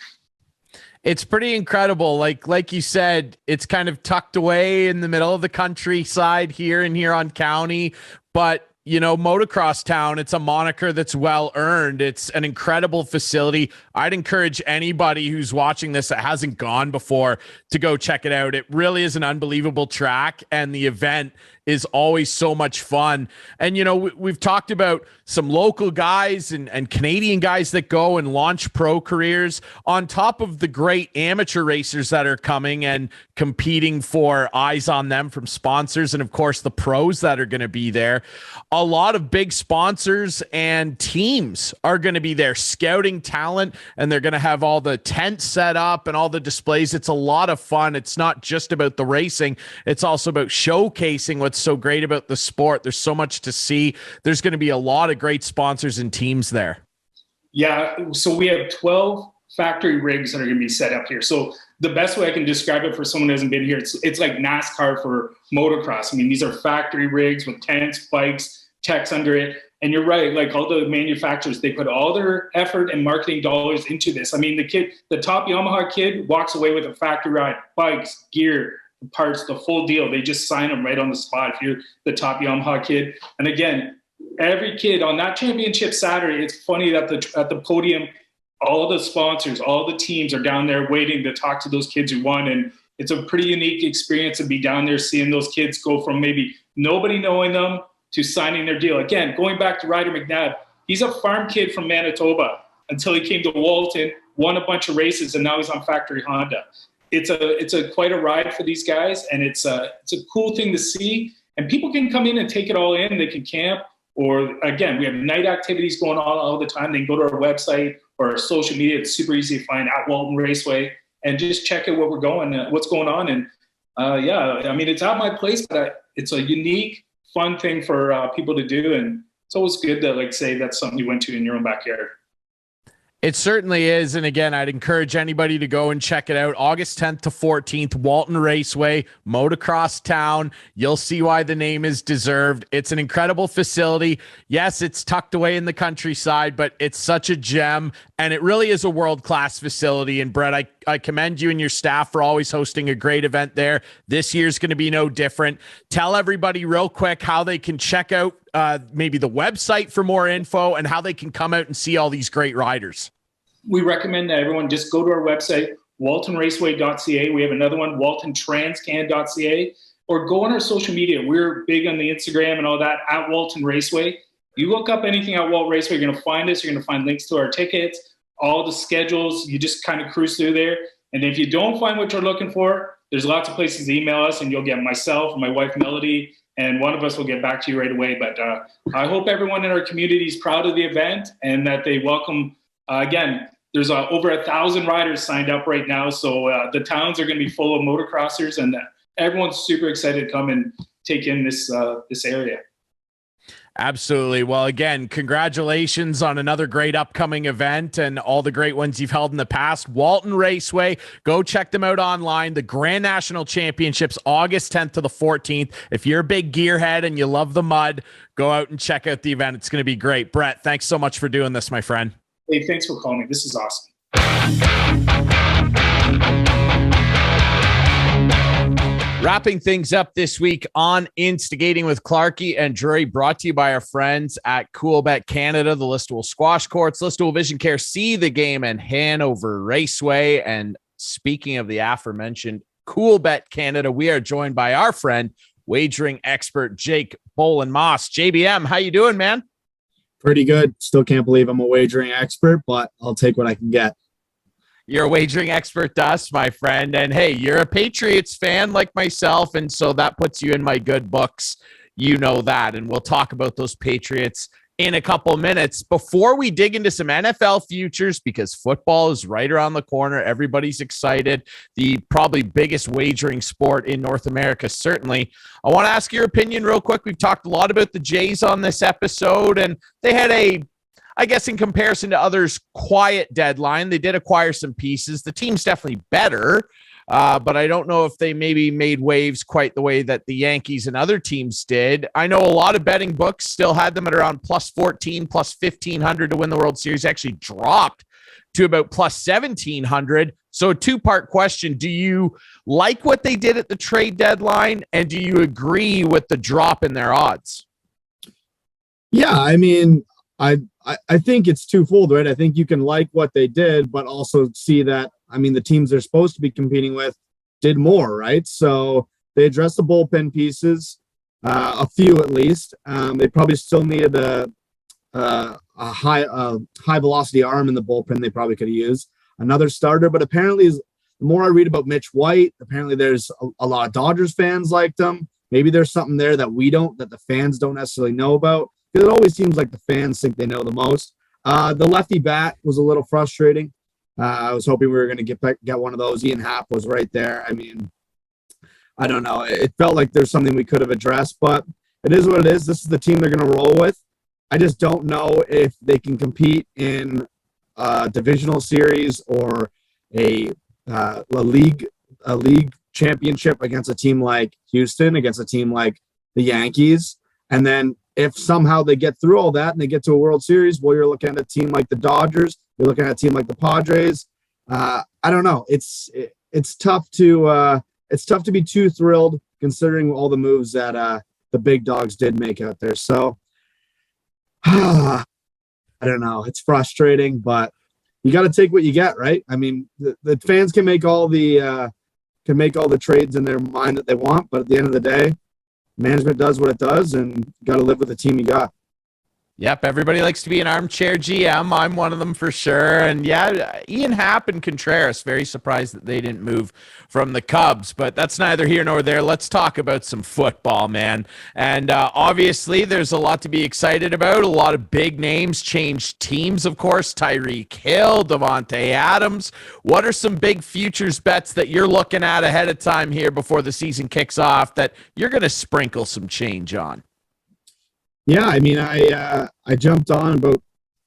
It's pretty incredible. Like you said, it's kind of tucked away in the middle of the countryside here in Huron County, but you know, Motocross Town, it's a moniker that's well earned. It's an incredible facility. I'd encourage anybody who's watching this that hasn't gone before to go check it out. It really is an unbelievable track, and the event is always so much fun. And, you know, we've talked about some local guys and Canadian guys that go and launch pro careers on top of the great amateur racers that are coming and competing for eyes on them from sponsors. And of course, the pros that are going to be there. A lot of big sponsors and teams are going to be there scouting talent, and they're going to have all the tents set up and all the displays. It's a lot of fun. It's not just about the racing. It's also about showcasing what's so great about the sport. There's so much to see. There's going to be a lot of great sponsors and teams there. Yeah. So we have 12 factory rigs that are going to be set up here. So the best way I can describe it for someone who hasn't been here, it's like NASCAR for motocross. I mean, these are factory rigs with tents, bikes, techs under it. And you're right, like all the manufacturers, they put all their effort and marketing dollars into this. I mean, the top Yamaha kid walks away with a factory ride, bikes, gear, parts, the full deal. They just sign them right on the spot if you're the top Yamaha kid. And again, every kid on that championship Saturday, it's funny that at the podium, all the sponsors, all the teams are down there waiting to talk to those kids who won. And it's a pretty unique experience to be down there seeing those kids go from maybe nobody knowing them to signing their deal. Again, going back to Ryder McNabb, he's a farm kid from Manitoba until he came to Walton, won a bunch of races, and now he's on factory Honda. It's a quite a ride for these guys, and it's a cool thing to see. And people can come in and take it all in. They can camp, or again, we have night activities going on all the time. They can go to our website or our social media. It's super easy to find at Walton Raceway and just check out what's going on. And yeah, I mean, it's at my place, but it's a unique, fun thing for people to do, and it's always good to like say that's something you went to in your own backyard. It certainly is. And again, I'd encourage anybody to go and check it out. August 10th to 14th, Walton Raceway, motocross town. You'll see why the name is deserved. It's an incredible facility. Yes, it's tucked away in the countryside, but it's such a gem, and it really is a world-class facility. And Brett, I commend you and your staff for always hosting a great event there. This year's going to be no different. Tell everybody real quick how they can check out maybe the website for more info and how they can come out and see all these great riders. We recommend that everyone just go to our website, waltonraceway.ca. We have another one, waltontranscan.ca, or go on our social media. We're big on the Instagram and all that, at Walton Raceway. You look up anything at Walton Raceway, you're going to find us. You're going to find links to our tickets, all the schedules. You just kind of cruise through there. And if you don't find what you're looking for, there's lots of places to email us, and you'll get myself or my wife, Melody, and one of us will get back to you right away. But I hope everyone in our community is proud of the event and that they welcome, again, there's over 1,000 riders signed up right now. So the towns are going to be full of motocrossers, and everyone's super excited to come and take in this area. Absolutely. Well, again, congratulations on another great upcoming event and all the great ones you've held in the past. Walton Raceway, go check them out online. The Grand National Championships, August 10th to the 14th. If you're a big gearhead and you love the mud, go out and check out the event. It's going to be great. Brett, thanks so much for doing this, my friend. Hey, thanks for calling me. This is awesome. Wrapping things up this week on Instigating with Clarkey and Drury, brought to you by our friends at Coolbet Canada, the Listowel Squash Courts, Listowel Vision Care, See the Game, and Hanover Raceway. And speaking of the aforementioned Coolbet Canada, we are joined by our friend, wagering expert Jake Bolin-Moss. JBM, how you doing, man? Pretty good. Still can't believe I'm a wagering expert, but I'll take what I can get. You're a wagering expert to us, my friend. And hey, you're a Patriots fan like myself, and so that puts you in my good books. You know that. And we'll talk about those Patriots in a couple minutes. Before we dig into some NFL futures, because football is right around the corner, everybody's excited. The probably biggest wagering sport in North America, certainly. I want to ask your opinion real quick. We've talked a lot about the Jays on this episode, and they had I guess in comparison to others, quiet deadline. They did acquire some pieces. The team's definitely better, but I don't know if they maybe made waves quite the way that the Yankees and other teams did. I know a lot of betting books still had them at around plus 14, plus 1,500 to win the World Series. Actually dropped to about plus 1,700. So a two-part question. Do you like what they did at the trade deadline, and do you agree with the drop in their odds? Yeah, I mean, I think it's twofold, right? I think you can like what they did, but also see that, I mean, the teams they're supposed to be competing with did more, right? So they addressed the bullpen pieces. a few at least. They probably still needed a high velocity arm in the bullpen. They probably could have used another starter, but apparently, the more I read about Mitch White, apparently there's a lot of Dodgers fans liked him. Maybe there's something there that that the fans don't necessarily know about. Because it always seems like the fans think they know the most. The lefty bat was a little frustrating. I was hoping we were going to get one of those. Ian Happ was right there. I mean, I don't know. It felt like there's something we could have addressed, but it is what it is. This is the team they're going to roll with. I just don't know if they can compete in a divisional series or a league championship against a team like Houston, against a team like the Yankees. And then if somehow they get through all that and they get to a World Series, well, you're looking at a team like the Dodgers, you're looking at a team like the Padres. I don't know. It's tough to be too thrilled considering all the moves that the big dogs did make out there. So I don't know. It's frustrating, but you got to take what you get, right? I mean, the fans can make all the trades in their mind that they want, but at the end of the day, management does what it does, and you got to live with the team you got. Yep, everybody likes to be an armchair GM. I'm one of them for sure. And yeah, Ian Happ and Contreras, very surprised that they didn't move from the Cubs, but that's neither here nor there. Let's talk about some football, man. And obviously, there's a lot to be excited about. A lot of big names changed teams, of course. Tyreek Hill, Devontae Adams. What are some big futures bets that you're looking at ahead of time here before the season kicks off that you're going to sprinkle some change on? Yeah, I mean, I jumped on about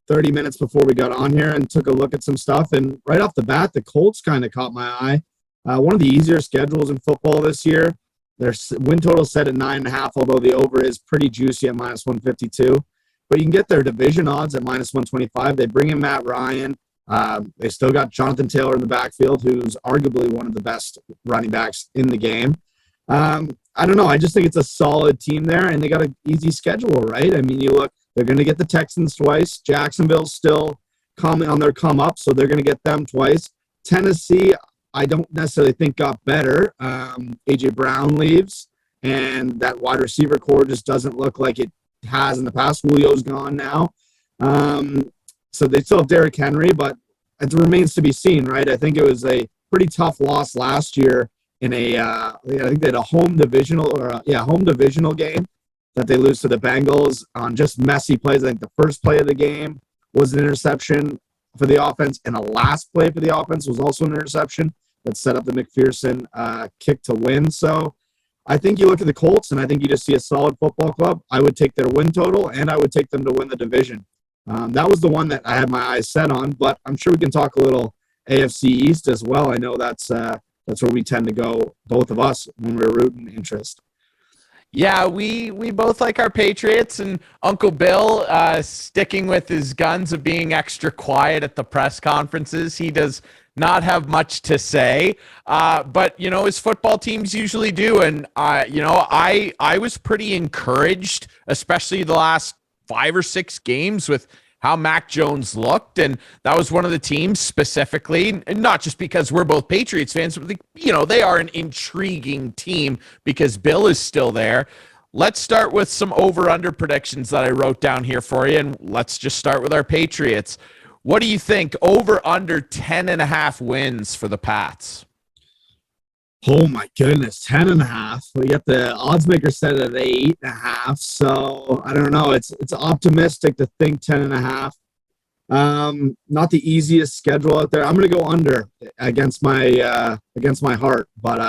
30 minutes before we got on here and took a look at some stuff. And right off the bat, the Colts kind of caught my eye. One of the easier schedules in football this year. Their win total set at 9.5, although the over is pretty juicy at -152. But you can get their division odds at -125. They bring in Matt Ryan. They still got Jonathan Taylor in the backfield, who's arguably one of the best running backs in the game. I don't know. I just think it's a solid team there, and they got an easy schedule, right? I mean, you look, they're going to get the Texans twice. Jacksonville's still on their come up, so they're going to get them twice. Tennessee, I don't necessarily think got better. A.J. Brown leaves, and that wide receiver core just doesn't look like it has in the past. Julio's gone now. So they still have Derrick Henry, but it remains to be seen, right? I think it was a pretty tough loss last year in I think they had a home divisional game that they lose to the Bengals on just messy plays. I think the first play of the game was an interception for the offense, and the last play for the offense was also an interception that set up the McPherson kick to win. So I think you look at the Colts, and I think you just see a solid football club. I would take their win total, and I would take them to win the division. That was the one that I had my eyes set on, but I'm sure we can talk a little AFC East as well. I know that's where we tend to go, both of us, when we're rooting interest. Yeah, we both like our Patriots, and Uncle Bill sticking with his guns of being extra quiet at the press conferences. He does not have much to say, but his football teams usually do. And I was pretty encouraged, especially the last 5 or 6 games, with how Mac Jones looked. And that was one of the teams specifically, and not just because we're both Patriots fans, but they are an intriguing team because Bill is still there. Let's start with some over-under predictions that I wrote down here for you, and let's just start with our Patriots. What do you think? Over-under 10.5 wins for the Pats. Oh my goodness, 10.5. We got the odds maker set at 8.5. So I don't know. It's optimistic to think 10.5. Not the easiest schedule out there. I'm going to go under against my heart, but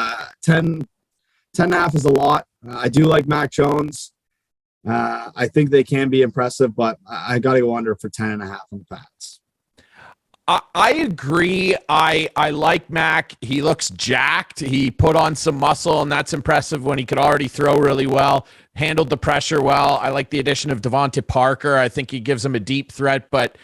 10.5 is a lot. I do like Mac Jones. I think they can be impressive, but I got to go under for 10.5 on the Pats. I agree. I like Mac. He looks jacked. He put on some muscle, and that's impressive when he could already throw really well, handled the pressure well. I like the addition of Devontae Parker. I think he gives him a deep threat, but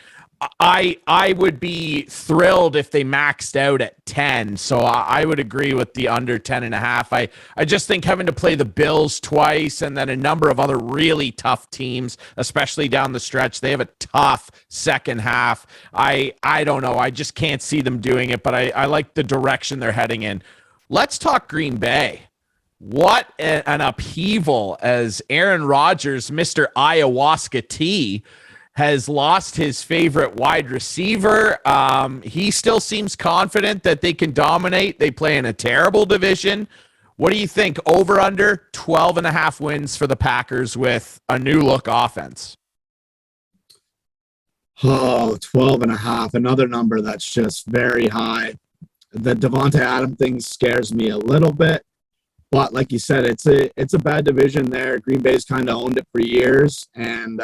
I would be thrilled if they maxed out at 10. So I would agree with the under 10.5. I just think having to play the Bills twice and then a number of other really tough teams, especially down the stretch, they have a tough second half. I don't know. I just can't see them doing it, but I like the direction they're heading in. Let's talk Green Bay. What an upheaval as Aaron Rodgers, Mr. Ayahuasca Tea, has lost his favorite wide receiver. He still seems confident that they can dominate. They play in a terrible division. What do you think? Over under 12.5 wins for the Packers with a new look offense. Oh, 12.5. Another number that's just very high. The Devontae Adams thing scares me a little bit. But like you said, it's a bad division there. Green Bay's kind of owned it for years, and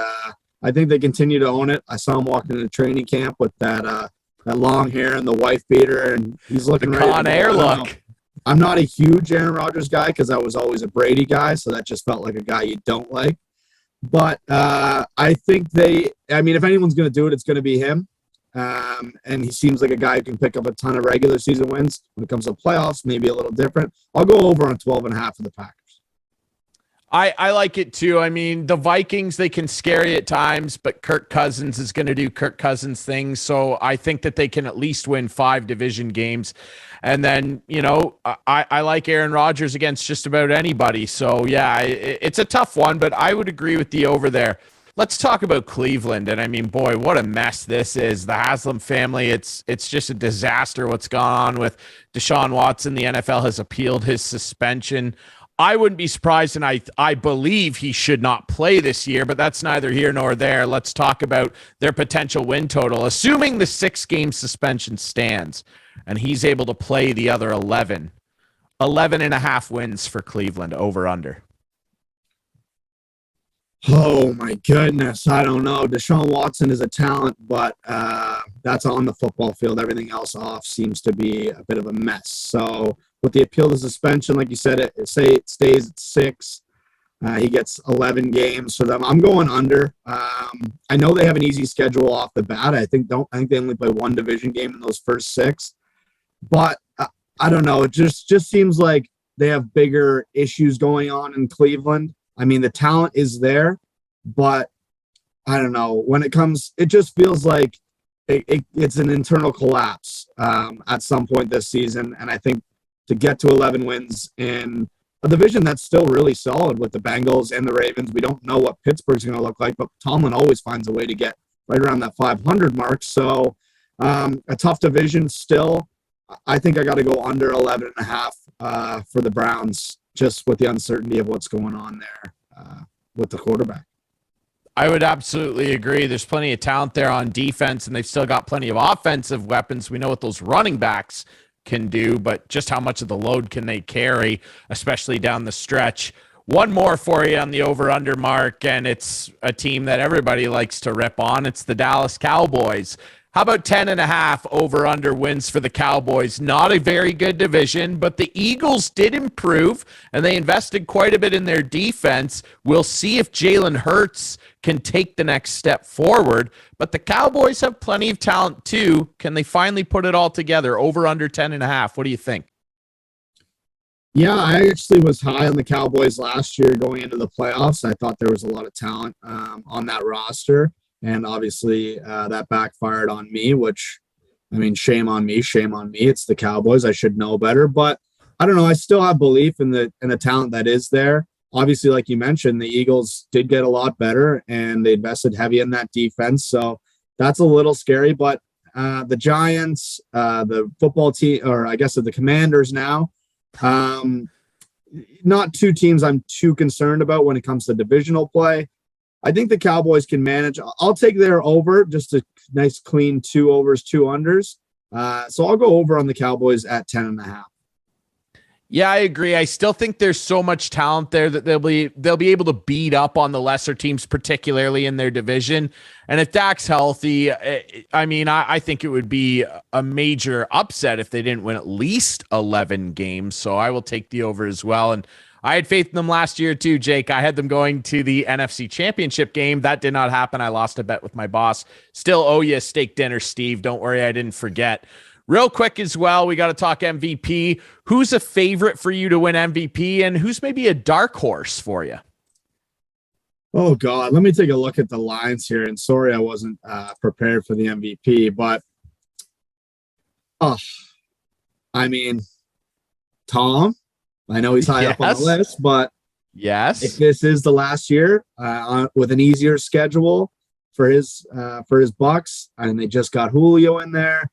I think they continue to own it. I saw him walking into training camp with that long hair and the wife beater, and he's looking the ready. Con Air look. I'm not a huge Aaron Rodgers guy because I was always a Brady guy, so that just felt like a guy you don't like. But I think if anyone's going to do it, it's going to be him. And he seems like a guy who can pick up a ton of regular season wins. When it comes to playoffs, maybe a little different. I'll go over on 12.5 for the Packers. I like it too. I mean, the Vikings, they can scare you at times, but Kirk Cousins is going to do Kirk Cousins things. So I think that they can at least win 5 division games. And then, I like Aaron Rodgers against just about anybody. So yeah, it's a tough one, but I would agree with the over there. Let's talk about Cleveland. And I mean, boy, what a mess this is. The Haslam family, it's just a disaster what's gone on with Deshaun Watson. The NFL has appealed his suspension. I wouldn't be surprised, and I believe he should not play this year, but that's neither here nor there. Let's talk about their potential win total. Assuming the 6-game suspension stands and he's able to play the other 11.5 wins for Cleveland, over under. Oh, my goodness. I don't know. Deshaun Watson is a talent, but that's on the football field. Everything else off seems to be a bit of a mess. So with the appeal to suspension, like you said, it stays at 6. He gets 11 games for them. I'm going under. I know they have an easy schedule off the bat. I think they only play one division game in those first 6. But I don't know. It just seems like they have bigger issues going on in Cleveland. I mean, the talent is there, but I don't know. When it comes, it just feels like it's an internal collapse at some point this season. And I think to get to 11 wins in a division that's still really solid with the Bengals and the Ravens, we don't know what Pittsburgh's going to look like, but Tomlin always finds a way to get right around that 500 mark. So a tough division still. I think I got to go under 11.5 for the Browns, just with the uncertainty of what's going on there with the quarterback. I would absolutely agree. There's plenty of talent there on defense, and they've still got plenty of offensive weapons. We know what those running backs can do, but just how much of the load can they carry, especially down the stretch. One more for you on the over-under mark, and it's a team that everybody likes to rip on. It's the Dallas Cowboys. How about 10.5 over-under wins for the Cowboys? Not a very good division, but the Eagles did improve, and they invested quite a bit in their defense. We'll see if Jalen Hurts can take the next step forward, but the Cowboys have plenty of talent too. Can they finally put it all together? Over-under 10.5. What do you think? Yeah, I actually was high on the Cowboys last year going into the playoffs. I thought there was a lot of talent on that roster. And obviously that backfired on me, which, I mean, shame on me. It's the Cowboys. I should know better. But I don't know. I still have belief in the talent that is there. Obviously, like you mentioned, the Eagles did get a lot better, and they invested heavy in that defense. So that's a little scary. But the Giants, the football team, or I guess the Commanders now, not two teams I'm too concerned about when it comes to divisional play. I think the Cowboys can manage. I'll take their over, just a nice clean 2 overs, 2 unders. So I'll go over on the Cowboys at 10.5. Yeah, I agree. I still think there's so much talent there that they'll be able to beat up on the lesser teams, particularly in their division. And if Dak's healthy, I mean, I think it would be a major upset if they didn't win at least 11 games. So I will take the over as well. And I had faith in them last year too, Jake. I had them going to the NFC Championship game. That did not happen. I lost a bet with my boss. Still owe you a steak dinner, Steve. Don't worry, I didn't forget. Real quick as well, we got to talk MVP. Who's a favorite for you to win MVP, and who's maybe a dark horse for you? Oh, God. Let me take a look at the lines here. And sorry I wasn't prepared for the MVP, but I mean, Tom, I know he's high up on the list, but if this is the last year with an easier schedule for his Bucks, and they just got Julio in there,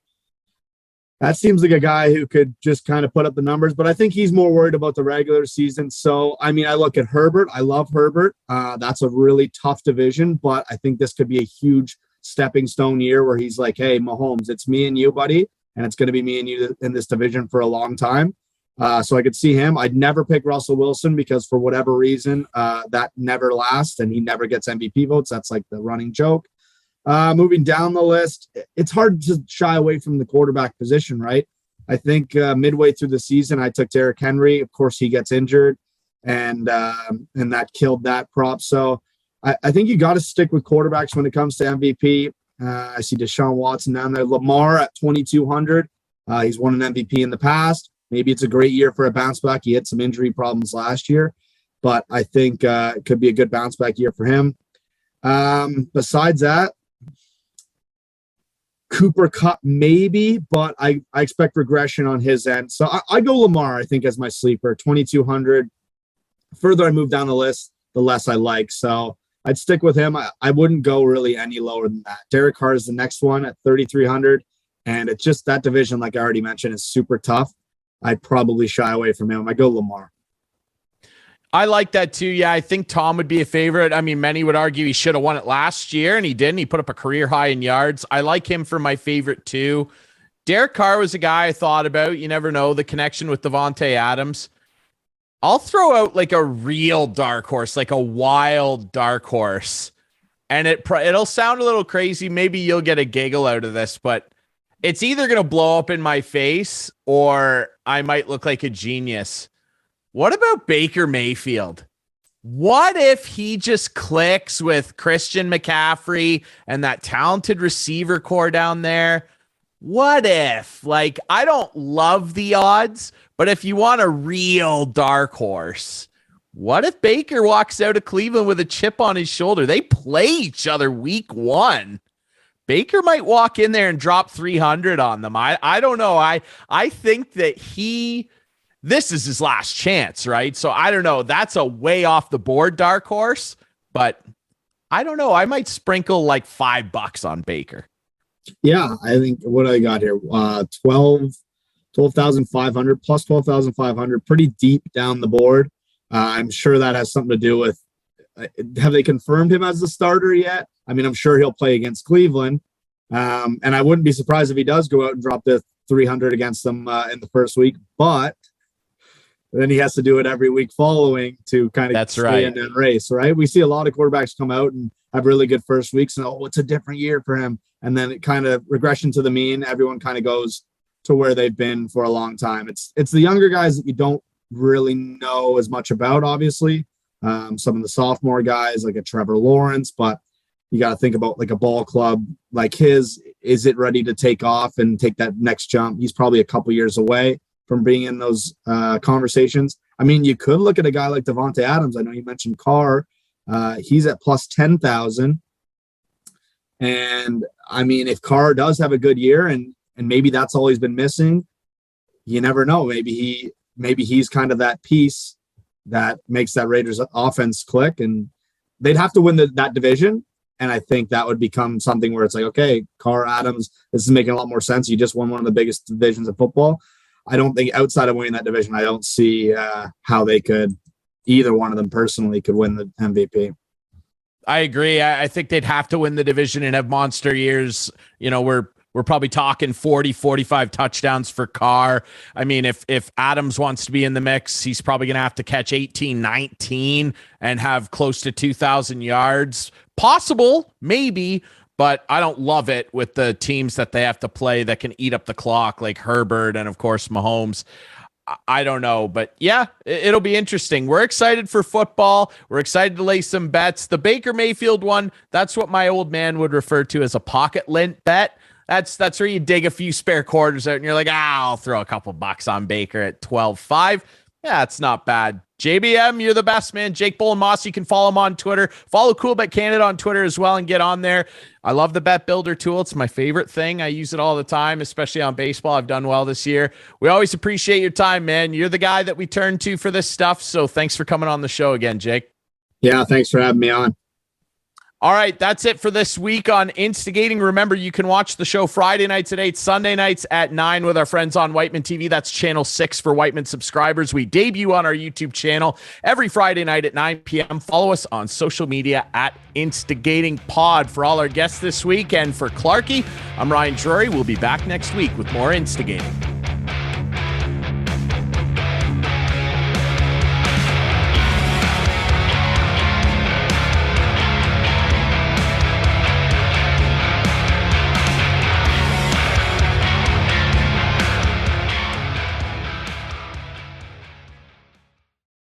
that seems like a guy who could just kind of put up the numbers. But I think he's more worried about the regular season. So, I mean, I look at Herbert. I love Herbert. That's a really tough division, but I think this could be a huge stepping stone year where he's like, hey, Mahomes, it's me and you, buddy, and it's going to be me and you in this division for a long time. So I could see him. I'd never pick Russell Wilson because for whatever reason, that never lasts and he never gets MVP votes. That's like the running joke. Moving down the list, it's hard to shy away from the quarterback position, right? I think midway through the season, I took Derrick Henry. Of course, he gets injured, and that killed that prop. So I think you got to stick with quarterbacks when it comes to MVP. I see Deshaun Watson down there. Lamar at 2,200. He's won an MVP in the past. Maybe it's a great year for a bounce back. He had some injury problems last year, but I think it could be a good bounce back year for him. Besides that, Cooper Kupp maybe, but I expect regression on his end. So I go Lamar, I think, as my sleeper, 2,200. Further I move down the list, the less I like. So I'd stick with him. I wouldn't go really any lower than that. Derek Carr is the next one at 3,300. And it's just that division, like I already mentioned, is super tough. I'd probably shy away from him. I go Lamar. I like that too. Yeah, I think Tom would be a favorite. I mean, many would argue he should have won it last year, and he didn't. He put up a career high in yards. I like him for my favorite too. Derek Carr was a guy I thought about. You never know, the connection with Devontae Adams. I'll throw out like a real dark horse, like a wild dark horse. And it'll sound a little crazy. Maybe you'll get a giggle out of this, but it's either going to blow up in my face or I might look like a genius. What about Baker Mayfield? What if he just clicks with Christian McCaffrey and that talented receiver core down there? What if? Like, I don't love the odds, but if you want a real dark horse, what if Baker walks out of Cleveland with a chip on his shoulder? They play each other week 1. Baker might walk in there and drop 300 on them. I don't know. I think that this is his last chance, right? So I don't know. That's a way off the board dark horse, but I don't know. I might sprinkle like $5 on Baker. Yeah, I think what I got here, 12,500 plus 12,500, pretty deep down the board. I'm sure that has something to do with, have they confirmed him as the starter yet? I mean, I'm sure he'll play against Cleveland. And I wouldn't be surprised if he does go out and drop the 300 against them in the first week, but then he has to do it every week following to kind of stay in that race, right? We see a lot of quarterbacks come out and have really good first weeks and, it's a different year for him. And then it kind of regression to the mean. Everyone kind of goes to where they've been for a long time. It's the younger guys that you don't really know as much about, obviously. Some of the sophomore guys like a Trevor Lawrence, but you got to think about like a ball club like his. Is it ready to take off and take that next jump? He's probably a couple years away from being in those conversations. I mean, you could look at a guy like Devontae Adams. I know you mentioned Carr. He's at plus 10,000. And I mean, if Carr does have a good year and maybe that's all he's been missing, you never know. Maybe he's kind of that piece that makes that Raiders offense click, and they'd have to win that division. And I think that would become something where it's like, okay, Carr, Adams, this is making a lot more sense. You just won one of the biggest divisions of football. I don't think outside of winning that division, I don't see how they could, either one of them personally could win the MVP. I agree. I think they'd have to win the division and have monster years. You know, we're probably talking 40, 45 touchdowns for Carr. I mean, if Adams wants to be in the mix, he's probably going to have to catch 18, 19 and have close to 2,000 yards. Possible, maybe, but I don't love it with the teams that they have to play that can eat up the clock, like Herbert and, of course, Mahomes. I don't know, but yeah, it'll be interesting. We're excited for football. We're excited to lay some bets. The Baker Mayfield one, that's what my old man would refer to as a pocket lint bet. That's where you dig a few spare quarters out and you're like, I'll throw a couple bucks on Baker at 12.5. Yeah, it's not bad. JBM, you're the best, man. Jake Bolin-Moss, you can follow him on Twitter. Follow Coolbet Canada on Twitter as well and get on there. I love the Bet Builder tool. It's my favorite thing. I use it all the time, especially on baseball. I've done well this year. We always appreciate your time, man. You're the guy that we turn to for this stuff, so thanks for coming on the show again, Jake. Yeah, thanks for having me on. All right, that's it for this week on Instigating. Remember, you can watch the show Friday nights at 8, Sunday nights at 9 with our friends on Whiteman TV. That's channel 6 for Whiteman subscribers. We debut on our YouTube channel every Friday night at 9 p.m. Follow us on social media at Instigating Pod. For all our guests this week and for Clarkey, I'm Ryan Drury. We'll be back next week with more Instigating.